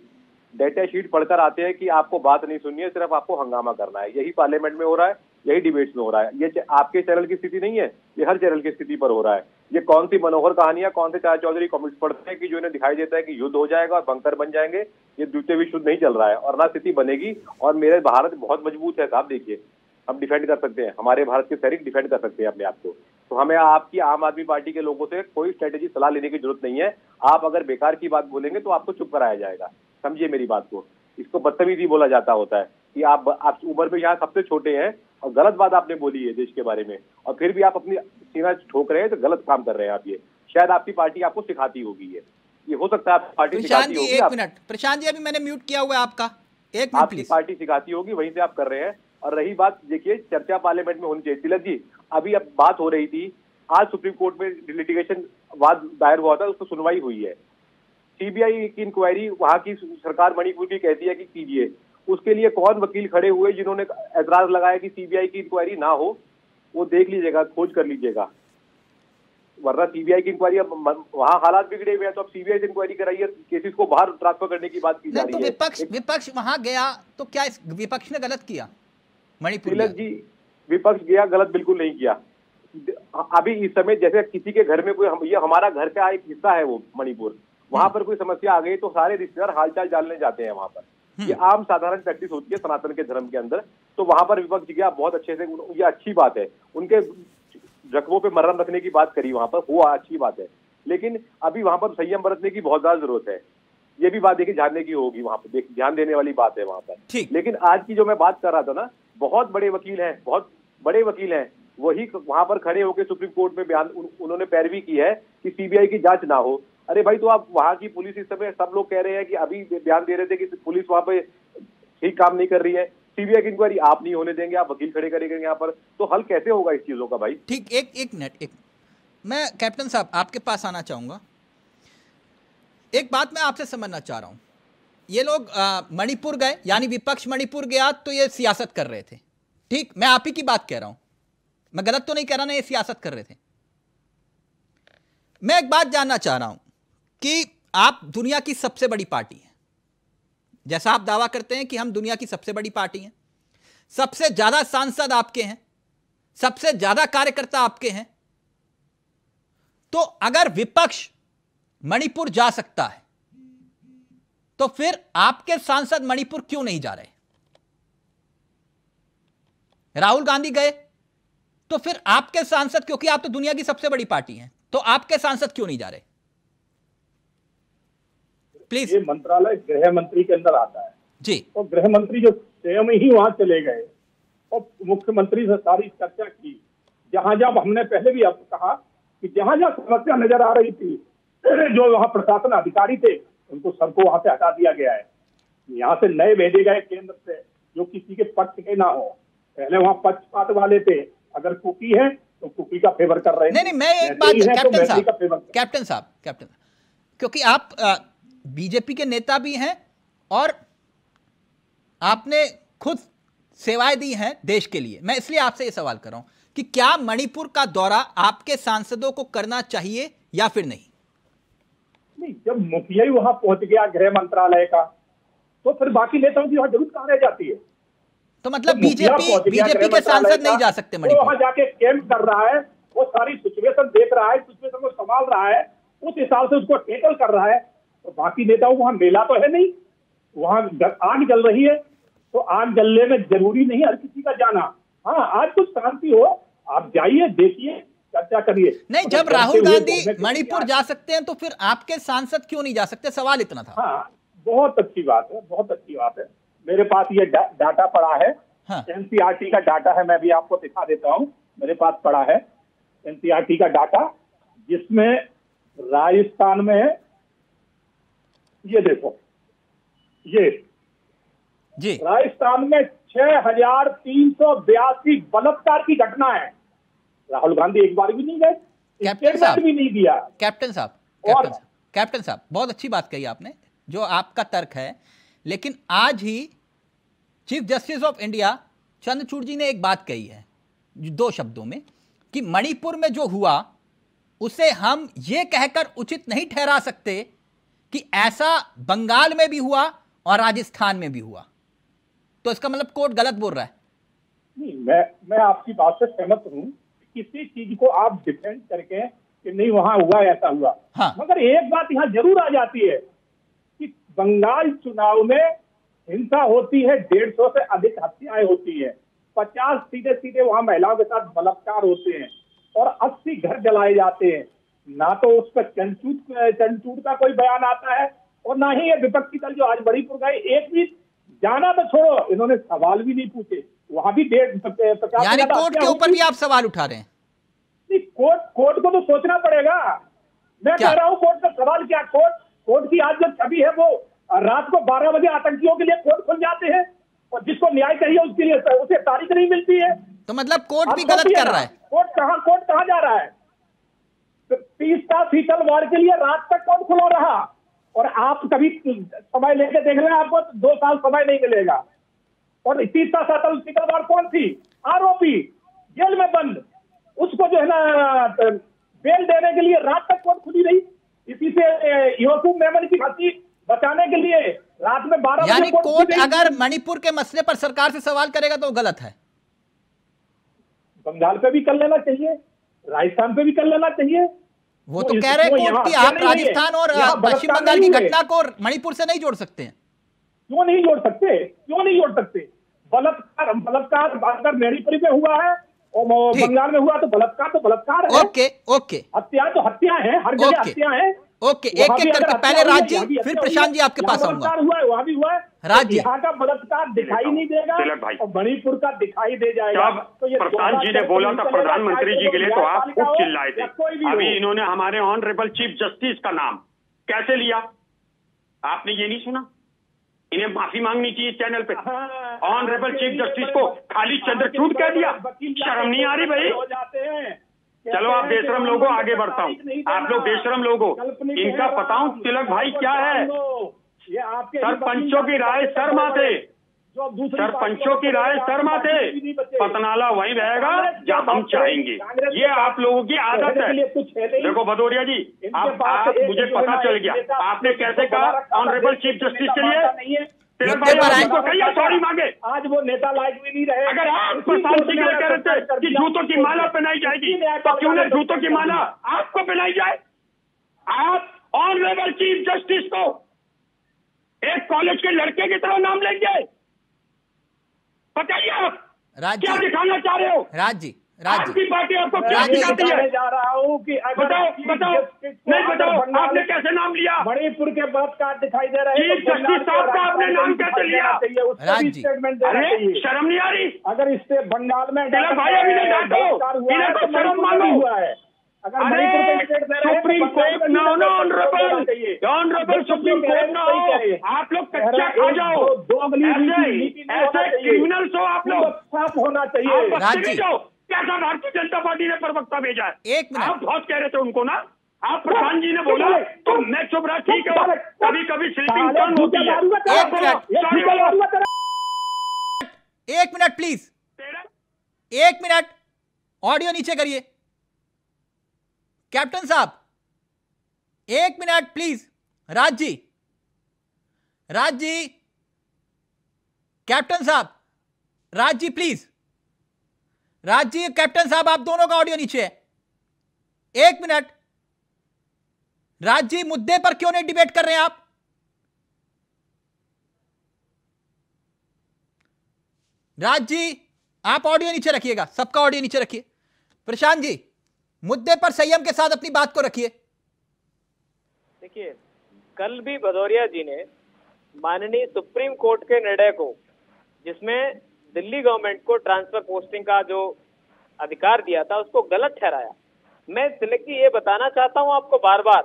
डेटा शीट पढ़कर आते हैं कि आपको बात नहीं सुननी है, सिर्फ आपको हंगामा करना है। यही पार्लियामेंट में हो रहा है, यही डिबेट्स में हो रहा है। ये आपके चैनल की स्थिति नहीं है, ये हर चैनल की स्थिति पर हो रहा है। ये कौन सी मनोहर कहानियां, कौन से चाचा चौधरी कॉमिक्स पढ़ते हैं कि जो इन्हें दिखाई देता है कि युद्ध हो जाएगा और बंकर बन जाएंगे। ये द्वितीय विश्व युद्ध नहीं चल रहा है और ना स्थिति बनेगी। और मेरे भारत बहुत मजबूत है साहब, देखिए हम डिफेंड कर सकते हैं, हमारे भारत के सैनिक डिफेंड कर सकते हैं अपने आप को। तो हमें आपकी आम आदमी पार्टी के लोगों से कोई स्ट्रेटेजी सलाह लेने की जरूरत नहीं है। आप अगर बेकार की बात बोलेंगे तो आपको चुप कराया जाएगा, समझिए मेरी बात को। इसको बदतमीजी बोला जाता होता है कि आप उम्र में यहाँ सबसे छोटे हैं और गलत बात आपने बोली है देश के बारे में, और फिर भी आप अपनी सीना ठोक रहे हैं, तो गलत काम कर रहे हैं आप। ये शायद आपकी पार्टी आपको सिखाती होगी, ये हो सकता है आपकी पार्टी सिखाती होगी। एक मिनट प्रशांत जी, अभी मैंने म्यूट किया हुआ है आपका, एक मिनट आपकी पार्टी सिखाती होगी, वहीं से आप कर रहे हैं। और रही बात, देखिए चर्चा पार्लियामेंट में होनी चाहिए। तिलक जी, अभी अब बात हो रही थी, आज सुप्रीम कोर्ट में लिटिगेशन वाद दायर हुआ था, उसको सुनवाई हुई है। सीबीआई की इंक्वायरी वहां की सरकार मणिपुर की कहती है कि कीजिए, उसके लिए कौन वकील खड़े हुए जिन्होंने एतराज लगाया कि सीबीआई की इंक्वायरी ना हो, वो देख लीजिएगा, खोज कर लीजिएगा। वरना सीबीआई की इंक्वायरी, अब वहां हालात बिगड़े हुए हैं, तो अब सीबीआई से इंक्वायरी कराइए, केसेस को बाहर ट्रांसफर करने की बात की जा रही है। विपक्ष वहां गया तो क्या विपक्ष ने गलत किया? मणिपुर तिलक जी, विपक्ष गया गलत बिल्कुल नहीं किया। अभी इस समय जैसे किसी के घर में कोई, ये हमारा घर का एक हिस्सा है वो मणिपुर, वहां पर कोई समस्या आ गई तो सारे रिश्तेदार हालचाल जानने जाते हैं वहां पर। ये आम साधारण प्रैक्टिस होती है सनातन के धर्म के अंदर। तो वहां पर विपक्ष गया बहुत अच्छे से, ये अच्छी बात है। उनके जख्मों पे मरहम रखने की बात करी वहां पर, हुआ, अच्छी बात है। लेकिन अभी वहां पर संयम बरतने की बहुत ज्यादा जरूरत है। ये भी बात देखिए जानने की होगी, वहां पर ध्यान देने वाली बात है वहां पर। लेकिन आज की जो मैं बात कर रहा था ना, बहुत बड़े वकील हैं, बहुत बड़े वकील हैं, वही वहां पर खड़े होकर सुप्रीम कोर्ट में बयान उन्होंने पैरवी की है कि सीबीआई की जांच ना हो। अरे भाई, तो आप वहां की पुलिस, इस समय सब लोग कह रहे हैं कि अभी बयान दे रहे थे कि पुलिस वहां पे ठीक काम नहीं कर रही है, सीबीआई की इंक्वायरी आप नहीं होने देंगे, आप वकील खड़े करेंगे यहाँ पर, तो हल कैसे होगा इस चीजों का भाई? ठीक, एक मिनट, मैं कैप्टन साहब आपके पास आना चाहूंगा। एक बात मैं आपसे समझना चाह रहा हूं, ये लोग मणिपुर गए, यानी विपक्ष मणिपुर गया तो ये सियासत कर रहे थे, ठीक, मैं आप ही की बात कह रहा हूं, मैं गलत तो नहीं कह रहा ना, ये सियासत कर रहे थे। मैं एक बात जानना चाह रहा हूं कि आप दुनिया की सबसे बड़ी पार्टी हैं, जैसा आप दावा करते हैं कि हम दुनिया की सबसे बड़ी पार्टी हैं, सबसे ज्यादा सांसद आपके हैं, सबसे ज्यादा कार्यकर्ता आपके हैं, तो अगर विपक्ष मणिपुर जा सकता है तो फिर आपके सांसद मणिपुर क्यों नहीं जा रहे? राहुल गांधी गए तो फिर आपके सांसद, क्योंकि आप तो दुनिया की सबसे बड़ी पार्टी हैं, तो आपके सांसद क्यों नहीं जा रहे? प्लीज। ये मंत्रालय गृह मंत्री के अंदर आता है जी, और गृह मंत्री जो स्वयं ही वहां चले गए और मुख्यमंत्री से सारी चर्चा की। जहां जहां हमने पहले भी आपको कहा कि जहां जहां समस्या नजर आ रही थी, जो वहां प्रशासन अधिकारी थे उनको सबको वहां से हटा दिया गया है। यहाँ से नए भेजे गए केंद्र से जो किसी के पक्ष के ना हो। पहले वहां पक्षपात वाले थे, अगर कुकी है तो कुकी का फेवर कर रहे हैं। नहीं, मैं एक बात कैप्टन साहब, क्योंकि आप बीजेपी के नेता भी हैं और आपने खुद सेवाएं दी हैं देश के लिए, मैं इसलिए आपसे ये सवाल कर रहा हूं कि क्या मणिपुर का दौरा आपके सांसदों को करना चाहिए या फिर नहीं? नहीं, जब मुखिया ही वहां पहुंच गया गृह मंत्रालय का, तो फिर बाकी नेताओं की वहां जरूरत कहां रह जाती है? तो मतलब बीजेपी के सांसद नहीं जा सकते मणिपुर? वहां जाके कैंप कर रहा है, वो सारी सिचुएशन देख रहा है, सिचुएशन को संभाल रहा है, उस हिसाब से उसको टैकल कर रहा है। तो बाकी नेताओं को वहां मेला तो है नहीं, वहां आग जल रही है, तो आग जलने में जरूरी नहीं हर किसी का जाना। हाँ, आज कुछ शांति हो, आप जाइए, देखिए, चर्चा करिए। नहीं, जब राहुल गांधी मणिपुर जा सकते हैं तो फिर आपके सांसद क्यों नहीं जा सकते? सवाल इतना था। हाँ, बहुत अच्छी बात है, बहुत अच्छी बात है। मेरे पास ये डाटा पड़ा है, एनसीईआरटी का डाटा है, मैं भी आपको दिखा देता हूँ। मेरे पास पड़ा है एनसीईआरटी का डाटा, जिसमें राजस्थान में, ये देखो, ये जी, राजस्थान में 6,382 बलात्कार की घटना है। राहुल गांधी एक बार भी नहीं गए, स्टेटमेंट भी नहीं दिया। कैप्टन साहब, बहुत अच्छी बात कही आपने, जो आपका तर्क है, लेकिन आज ही chief justice of India Chandrachud ji ने एक बात कही है 2 शब्दों में कि मणिपुर में जो हुआ उसे हम ये कहकर उचित नहीं ठहरा सकते कि ऐसा बंगाल में भी हुआ और राजस्थान में भी हुआ। तो इसका मतलब कोर्ट गलत बोल रहा है? नहीं, मैं आपकी बात से सहमत हूं, किसी चीज को आप डिफेंड करके कि नहीं वहां हुआ ऐसा हुआ। हाँ। मगर एक बात यहां जरूर आ जाती है कि बंगाल चुनाव में हिंसा होती है, 150 से अधिक हत्याएं होती है, 50 सीधे सीधे वहां महिलाओं के साथ बलात्कार होते हैं। और 80 घर जलाए जाते हैं। ना तो उस पर चंचूट का कोई बयान आता है और ना ही ये विपक्षी दल जो आज मणिपुर गए, एक भी जाना तो छोड़ो, इन्होंने सवाल भी नहीं पूछे। वहां भी 50 यानी कोर्ट के ऊपर भी आप सवाल उठा रहे हैं? कोर्ट को तो सोचना पड़ेगा। मैं कह रहा हूँ कोर्ट का सवाल क्या, कोर्ट की आज जो छवि है वो रात को 12 बजे आतंकियों के लिए कोर्ट खुल जाते हैं और जिसको न्याय चाहिए उसके लिए उसे तारीख नहीं मिलती है। तो मतलब कोर्ट भी गलत कर रहा है। कोर्ट कहाँ जा रहा है? 30 शीतल वार के लिए रात तक कोर्ट खुला रहा और आप कभी समय लेके देख रहे हैं, आपको 2 साल समय नहीं मिलेगा। और 30 शीतल वार कौन थी? आरोपी जेल में बंद, उसको जो है ना बेल देने के लिए रात तक कोर्ट खुली रही। इसी से यूसुफ मेमन की फांसी बचाने के लिए रात में 12 बजे यानी कोर्ट अगर मणिपुर के मसले पर सरकार से सवाल करेगा तो गलत है। बंगाल पे भी कर लेना चाहिए, राजस्थान पे भी कर लेना चाहिए। वो तो कह रहे कोर्ट की आप राजस्थान और पश्चिम बंगाल की घटना को मणिपुर से नहीं जोड़ सकते हैं। क्यों नहीं जोड़ सकते? बलात्कार अगर मणिपुर में हुआ है और बंगाल में हुआ तो बलात्कार है। ओके हत्या तो हत्या है, हर जगह हत्या है। ओके, एक करके पहले राज जी, फिर प्रशांत जी आपके पास आऊंगा। हुआ है, वहां भी हुआ है। राज जी, यहाँ का बलात्कार दिखाई नहीं देगा और मणिपुर का दिखाई दे जाएगा। तो प्रशांत जी ने बोला था प्रधानमंत्री जी के लिए, तो आप खूब चिल्लाए थे। अभी इन्होंने हमारे ऑनरेबल चीफ जस्टिस का नाम कैसे लिया, आपने ये नहीं सुना? इन्हें माफी मांगनी चाहिए चैनल पे। ऑनरेबल चीफ जस्टिस को खाली चंद्रचूड़ कह दिया, शर्म नहीं आ रही भाई? चलो आप बेशरम लोगों, आगे बढ़ता हूँ। आप लोग बेशरम लोगों, इनका बताऊं तिलक भाई क्या है? सरपंचों की राय सर माथे, सरपंचों की राय सर माथे, पतनाला वहीं रहेगा जहाँ हम चाहेंगे। ये आप लोगों की आदत है। देखो भदौरिया जी, आप मुझे पता चल गया आपने कैसे कहा ऑनरेबल चीफ जस्टिस के लिए। सॉरी मांगे, आज वो नेता लायक भी नहीं रहे। अगर आप प्रशांत सिंह कह रहे थे कि जूतों की माला पहनाई जाएगी, तो क्यों न जूतों की माला आपको पहनाई जाए? आप ऑनरेबल चीफ जस्टिस को एक कॉलेज के लड़के की तरह नाम लेंगे? बताइए आप क्या दिखाना चाह रहे हो? राज जी, आपकी पार्टी आपको क्या दिखाती है? जा रहा हूँ कि बताओ नहीं बताओ, आपने कैसे नाम लिया? मणिपुर के बलात्कार दिखाई दे रहे हैं। चीफ जस्टिस साहब का आपने नाम कैसे लिया? स्टेटमेंट देना चाहिए। शर्म नहीं आ रही? अगर इससे बंगाल में भाई अभी नहीं डांटो, इन्हें तो शर्म मानो हुआ है। सुप्रीम कोर्ट ना हो ना ऑनरेबल सुप्रीम कोर्ट ना हो, आप लोग कच्चा खा जाओ। ऐसे क्रिमिनल्स हो आप लोग, साफ होना चाहिए। कैसा भारतीय जनता पार्टी ने प्रवक्ता भेजा है? एक मिनट, आप बहुत कह रहे थे उनको ना, आप प्रधान जी ने बोला तो मैं चुप रहा। ठीक है, कभी कभी स्लीपिंग टर्न होती है। एक मिनट प्लीज, 1 मिनट, ऑडियो नीचे करिए। कैप्टन साहब 1 minute please. Raj ji, captain साहब, राज जी प्लीज। राज जी, कैप्टन साहब, आप दोनों का ऑडियो नीचे है। 1 मिनट। राज जी, मुद्दे पर क्यों नहीं डिबेट कर रहे हैं आप? राज जी, आप ऑडियो नीचे रखिएगा, सबका ऑडियो नीचे रखिए। प्रशांत जी, मुद्दे पर संयम के साथ अपनी बात को रखिए। देखिए, कल भी भदौरिया जी ने माननीय सुप्रीम कोर्ट के निर्णय को, जिसमें दिल्ली गवर्नमेंट को ट्रांसफर पोस्टिंग का जो अधिकार दिया था, उसको गलत ठहराया। मैं तिलक जी ये बताना चाहता हूं आपको बार बार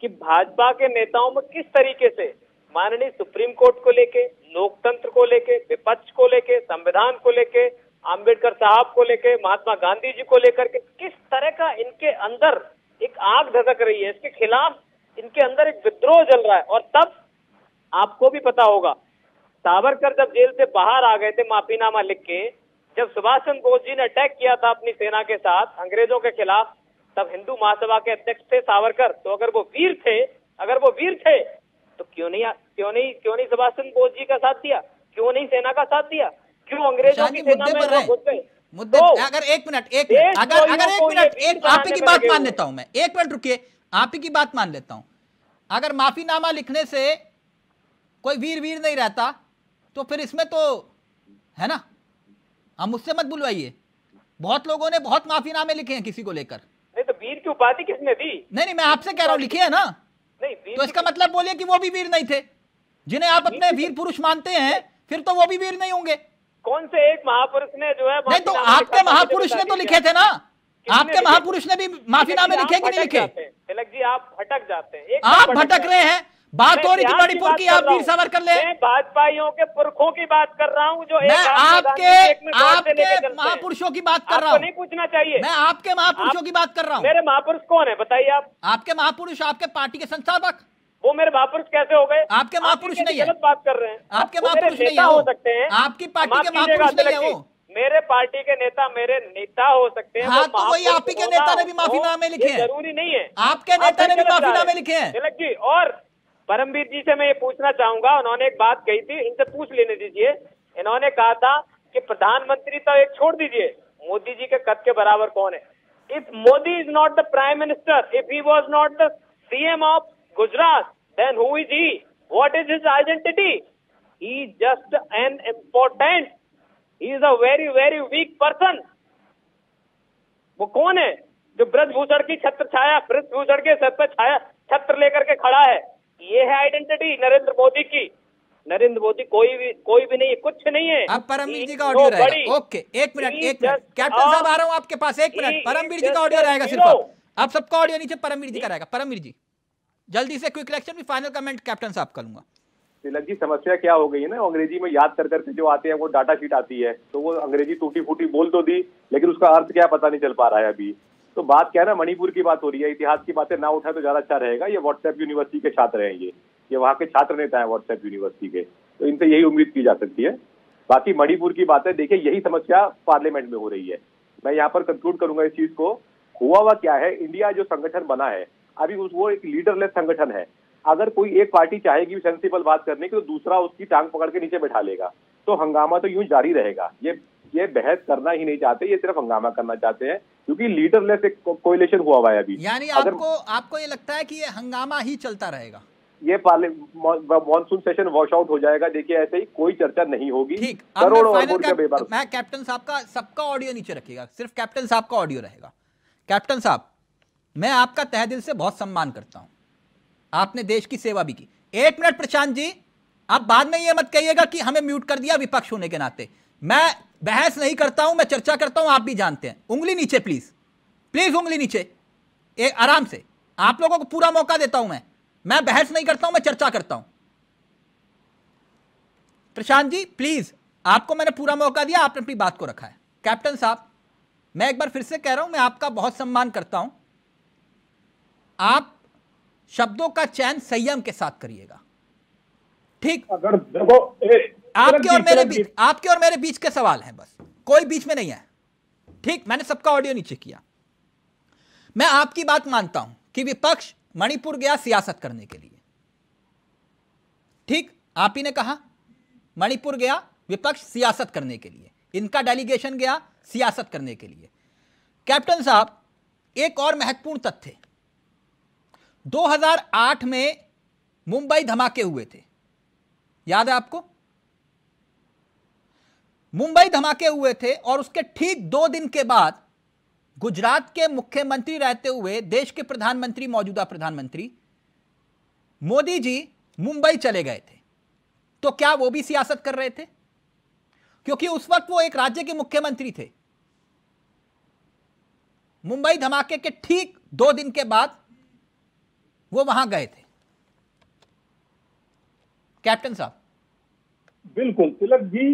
कि भाजपा के नेताओं में किस तरीके से माननीय सुप्रीम कोर्ट को लेके, लोकतंत्र को लेके, विपक्ष को लेके, संविधान को लेके, आम्बेडकर साहब को लेके, महात्मा गांधी जी को लेकर के किस तरह का इनके अंदर एक आग धधक रही है। इसके खिलाफ इनके अंदर एक विद्रोह जल रहा है। और तब आपको भी पता होगा, सावरकर जब जेल से बाहर आ गए थे माफीनामा लिख के, जब सुभाष चंद्र बोस जी ने अटैक किया था अपनी सेना के साथ अंग्रेजों के खिलाफ, तब हिंदू महासभा के अध्यक्ष थे सावरकर। तो अगर वो वीर थे तो क्यों नहीं सुभाष चंद्र बोस जी का साथ दिया? क्यों नहीं सेना का साथ दिया? क्यों अंग्रेजों की सेना में घुस गए? मुद्दे अगर एक मिनट आप ही की बात मान लेता हूं मैं। 1 मिनट रुकिए, आप ही की बात मान लेता हूं। अगर माफीनामा लिखने से कोई वीर नहीं रहता तो फिर इसमें तो है ना, हम मुझसे मत बुलवाइए। बहुत लोगों ने बहुत माफीनामे लिखे हैं किसी को लेकर। नहीं तो वीर की उपाधि किसने दी? नहीं, मैं आपसे कह रहा हूं, लिखी है ना। नहीं, तो इसका मतलब बोलिए कि वो भी वीर नहीं थे, जिन्हें आप अपने वीर पुरुष मानते हैं, फिर तो वो भी वीर नहीं होंगे। कौन से एक महापुरुष ने जो है? नहीं, तो आपके महापुरुष ने तो लिखे थे ना, आपके महापुरुष ने भी माफीनामे लिखे कि नहीं लिखे? तिलक जी आप भटक जाते हैं, आप भटक रहे हैं। बात हो रही थी मणिपुर की, आप वीर सावरकर ले। मैं भाजपाइयों के पुरखों की बात कर रहा हूं जो मैं आपके महापुरुषों की बात कर रहा हूं। नहीं पूछना चाहिए, मैं आपके महापुरुषों की बात कर रहा हूं। मेरे महापुरुष कौन है बताइए आप? आपके महापुरुष आपके पार्टी के संस्थापक। वो मेरे महापुरुष कैसे हो गए? आपके महापुरुष नहीं है। गलत बात कर रहे हैं। आपके महापुरुष नहीं हो सकते हैं, आपकी पार्टी के महापुरुष नहीं है वो। मेरे पार्टी के नेता मेरे नेता हो सकते हैं। हाँ, तो वही आप ही के नेता ने भी माफीनामे लिखे हैं। जरूरी नहीं है, आपके नेता ने भी माफीनामे लिखे हैं। तिलक जी, और परमवीर जी से मैं ये पूछना चाहूंगा, उन्होंने एक बात कही थी, इनसे पूछ लेने दीजिए। इन्होंने कहा था कि प्रधानमंत्री तो एक छोड़ दीजिए, मोदी जी के कद के बराबर कौन है? If Modi is not the prime minister, if he was not the CM of Gujarat, then who is he? What is his identity? He is just an important, he is a very very weak person. वो कौन है जो ब्रजभूषण की छत्र छाया, ब्रजभूषण के sir पर छाया छत्र लेकर के खड़ा है? ये है आइडेंटिटी नरेंद्र मोदी की। नरेंद्र मोदी कोई भी नहीं है, कुछ नहीं है। अब परमवीर जी का ऑडियो रहेगा। ओके, एक मिनट कैप्टन साहब आ रहा हूं आपके पास, एक मिनट। परमवीर जी का ऑडियो रहेगा सिर्फ, अब सबका ऑडियो नीचे परमवीर जी का रहेगा। परमवीर जी जल्दी से क्विक रिएक्शन, भी फाइनल कमेंट कैप्टन साहब का लूंगा। तिलक जी समस्या क्या हो गई है ना, अंग्रेजी में याद कर करके जो आते हैं वो डाटा शीट आती है, तो वो अंग्रेजी टूटी फूटी बोल तो दी, लेकिन उसका अर्थ क्या पता नहीं चल पा रहा है अभी। तो बात क्या है ना, मणिपुर की बात हो रही है, इतिहास की बातें ना उठाए तो ज्यादा अच्छा रहेगा। ये व्हाट्सएप यूनिवर्सिटी के छात्र हैं, ये वहाँ के छात्र नेता है व्हाट्सएप यूनिवर्सिटी के, तो इनसे यही उम्मीद की जा सकती है। बाकी मणिपुर की बात है, देखिए यही समस्या पार्लियामेंट में हो रही है। मैं यहाँ पर कंक्लूड करूंगा इस चीज को। हुआ क्या है, इंडिया जो संगठन बना है अभी वो एक लीडरलेस संगठन है। अगर कोई एक पार्टी चाहेगी सेंसिबल बात करने की, तो दूसरा उसकी टांग पकड़ के नीचे बैठा लेगा, तो हंगामा तो यूं जारी रहेगा। ये बहस करना ही नहीं चाहते, ये सिर्फ हंगामा करना चाहते हैं, क्योंकि लीडरलेस एक कोएलिशन हुआ है अभी। यानी आपको ये लगता है कि ये हंगामा ही चलता रहेगा? ये मॉनसून सेशन वॉश आउट हो जाएगा, देखिए ऐसे ही कोई चर्चा नहीं होगी। ठीक, मैं कैप्टन साहब का सबका ऑडियो नीचे रखिएगा, सिर्फ कैप्टन साहब का ऑडियो रहेगा। कैप्टन साहब, मैं आपका तहे दिल से बहुत सम्मान करता हूं, आपने देश की सेवा भी की। एक मिनट प्रशांत जी, आप बाद में ये मत कहिएगा कि हमें म्यूट कर दिया विपक्ष होने के नाते। मैं बहस नहीं करता हूं, मैं चर्चा करता हूं, आप भी जानते हैं। उंगली नीचे प्लीज, प्लीज उंगली नीचे, आराम से। आप लोगों को पूरा मौका देता हूं। मैं बहस नहीं करता हूं, मैं चर्चा करता हूं। प्रशांत जी प्लीज, आपको मैंने पूरा मौका दिया, आपने अपनी बात को रखा है। कैप्टन साहब, मैं एक बार फिर से कह रहा हूं, मैं आपका बहुत सम्मान करता हूं। आप शब्दों का चयन संयम के साथ करिएगा, ठीक? अगर देखो आपके और मेरे बीच के सवाल हैं, बस कोई बीच में नहीं है, ठीक? मैंने सबका ऑडियो नीचे किया। मैं आपकी बात मानता हूं कि विपक्ष मणिपुर गया सियासत करने के लिए, ठीक? आप ही ने कहा मणिपुर गया विपक्ष सियासत करने के लिए, इनका डेलीगेशन गया सियासत करने के लिए। कैप्टन साहब, एक और महत्वपूर्ण तथ्य, 2008 में मुंबई धमाके हुए थे, याद है आपको? मुंबई धमाके हुए थे और उसके ठीक 2 दिन के बाद गुजरात के मुख्यमंत्री रहते हुए देश के प्रधानमंत्री, मौजूदा प्रधानमंत्री मोदी जी मुंबई चले गए थे। तो क्या वो भी सियासत कर रहे थे? क्योंकि उस वक्त वो एक राज्य के मुख्यमंत्री थे। मुंबई धमाके के ठीक 2 दिन के बाद वो वहां गए थे। कैप्टन साहब। बिल्कुल तिलक जी,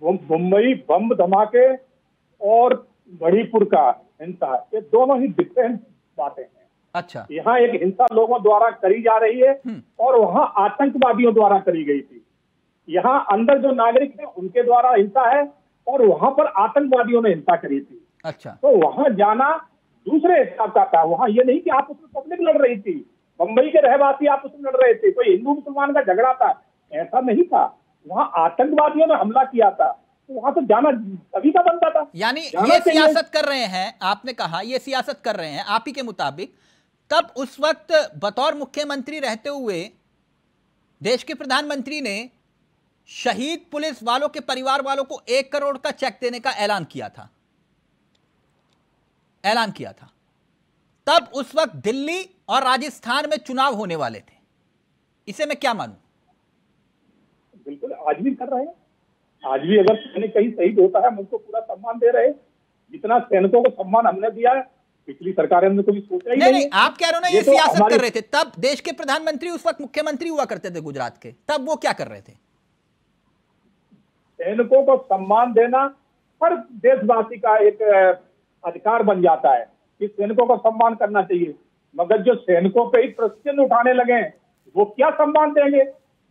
मुंबई बम धमाके और मणिपुर का हिंसा, ये दोनों ही डिफरेंट बातें हैं। अच्छा, यहाँ एक हिंसा लोगों द्वारा करी जा रही है और वहाँ आतंकवादियों द्वारा करी गई थी। यहाँ अंदर जो नागरिक हैं उनके द्वारा हिंसा है और वहाँ पर आतंकवादियों ने हिंसा करी थी। अच्छा, तो वहाँ जाना दूसरे हिसाब का था। वहाँ ये नहीं कि आप उसमें पब्लिक लड़ रही थी, मुंबई के रहवासी आप उसमें लड़ रहे थे, कोई हिंदू मुसलमान का झगड़ा था, ऐसा नहीं था। वहाँ आतंकवादियों ने हमला किया था, तो वहाँ तो जाना सभी का बनता था। यानी ये सियासत कर रहे हैं, आपने कहा ये सियासत कर रहे हैं आप ही के मुताबिक। तब उस वक्त बतौर मुख्यमंत्री रहते हुए देश के प्रधानमंत्री ने शहीद पुलिस वालों के परिवार वालों को 1 करोड़ का चेक देने का ऐलान किया था। ऐलान किया था, तब उस वक्त दिल्ली और राजस्थान में चुनाव होने वाले थे। इसे मैं क्या मानूं? बिल्कुल, आज भी कर रहे हैं। आज भी अगर सैनिक कहीं शहीद होता है हम उसको पूरा सम्मान दे रहे हैं। जितना सैनिकों को सम्मान हमने दिया है पिछली सरकारों ने कभी सोचा ही नहीं। आप कह रहे हो ना ये तो सियासत कर रहे थे। तब देश के प्रधानमंत्री उस वक्त मुख्यमंत्री हुआ करते थे गुजरात के, तब वो क्या कर रहे थे? सैनिकों को सम्मान देना हर देशवासी का एक अधिकार बन जाता है कि सैनिकों को सम्मान करना चाहिए। मगर जो सैनिकों पे ही प्रश्न उठाने लगे वो क्या सम्मान देंगे?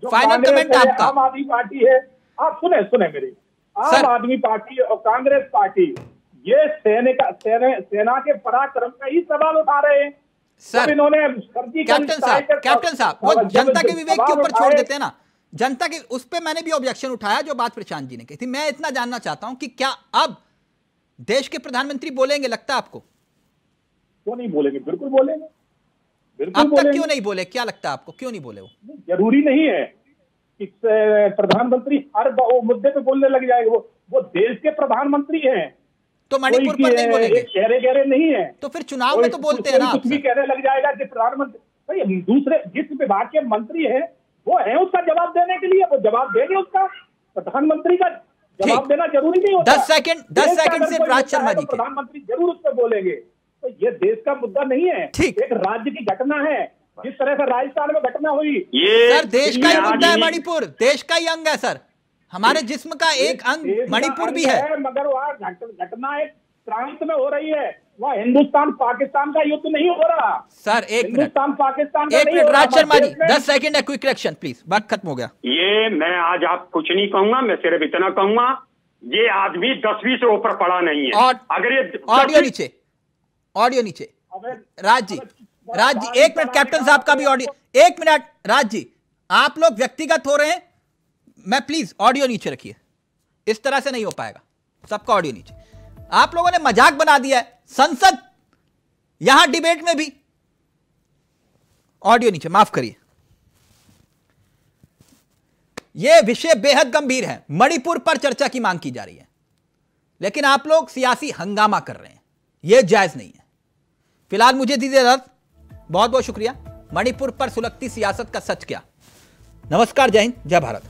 जो फाइनल कमेंट आपका। आम आदमी पार्टी है, आप सुने मेरी, आम आदमी पार्टी और कांग्रेस पार्टी ये सेना के पराक्रम का ही सवाल उठा रहे हैं। सर इन्होंने कैप्टन साहब वो जनता के विवेक के ऊपर छोड़ देते हैं ना, जनता के उस पे मैंने भी ऑब्जेक्शन उठाया जो बात प्रशांत जी ने कही थी। मैं इतना जानना चाहता हूं कि क्या अब देश के प्रधानमंत्री बोलेंगे, लगता है आपको? क्यों नहीं बोलेंगे? बिल्कुल बोलेंगे, बिल्कुल अब तक बोलेंगे। क्यों नहीं बोले, क्या लगता है आपको, क्यों नहीं बोले? वो जरूरी नहीं है कि प्रधानमंत्री हर मुद्दे पे बोलने लग जाएंगे। वो देश के प्रधानमंत्री हैं, तो मणिपुर पर नहीं बोलेंगे? गहरे नहीं है तो फिर चुनाव में तो बोलते हैं ना। कुछ भी कहने लग जाएगा कि प्रधानमंत्री, दूसरे जिस विभाग के मंत्री हैं वो है उसका जवाब देने के लिए, वो जवाब देंगे उसका। प्रधानमंत्री का जवाब देना जरूरी नहीं होता। 10 सेकंड सिर्फ राज शर्मा जी के। प्रधानमंत्री जरूर उस पर बोलेंगे। तो ये देश का मुद्दा नहीं है, एक राज्य की घटना है। जिस तरह से राजस्थान में घटना हुई, सर देश का ही मुद्दा है मणिपुर, देश का ही अंग है सर, हमारे जिस्म का एक अंग मणिपुर भी है। मगर वहाँ घटना एक प्रांत में हो रही है, वहाँ हिंदुस्तान पाकिस्तान का युद्ध नहीं हो रहा। सर एक मिनट, हिंदुस्तान पाकिस्तान का एक मिनट राज शर्मा जी, 10 सेकंड है, क्विक रिएक्शन प्लीज, बात खत्म हो गया। ये मैं आज आप कुछ नहीं कहूंगा, मैं सिर्फ इतना कहूंगा ये आदमी 10वीं से ऊपर पढ़ा नहीं है। और अगर ये ऑडियो नीचे राज जी, एक मिनट, कैप्टन साहब का भी ऑडियो, एक मिनट राज जी, आप लोग व्यक्तिगत हो रहे हैं, मैं प्लीज ऑडियो नीचे रखिए, इस तरह से नहीं हो पाएगा, सबका ऑडियो नीचे। आप लोगों ने मजाक बना दिया है संसद, यहां डिबेट में भी ऑडियो नीचे, माफ करिए। यह विषय बेहद गंभीर है, मणिपुर पर चर्चा की मांग की जा रही है, लेकिन आप लोग सियासी हंगामा कर रहे हैं, यह जायज नहीं है। फिलहाल मुझे दीजिए इजाजत, बहुत बहुत शुक्रिया। मणिपुर पर सुलगती सियासत का सच क्या। नमस्कार, जय हिंद, जय भारत।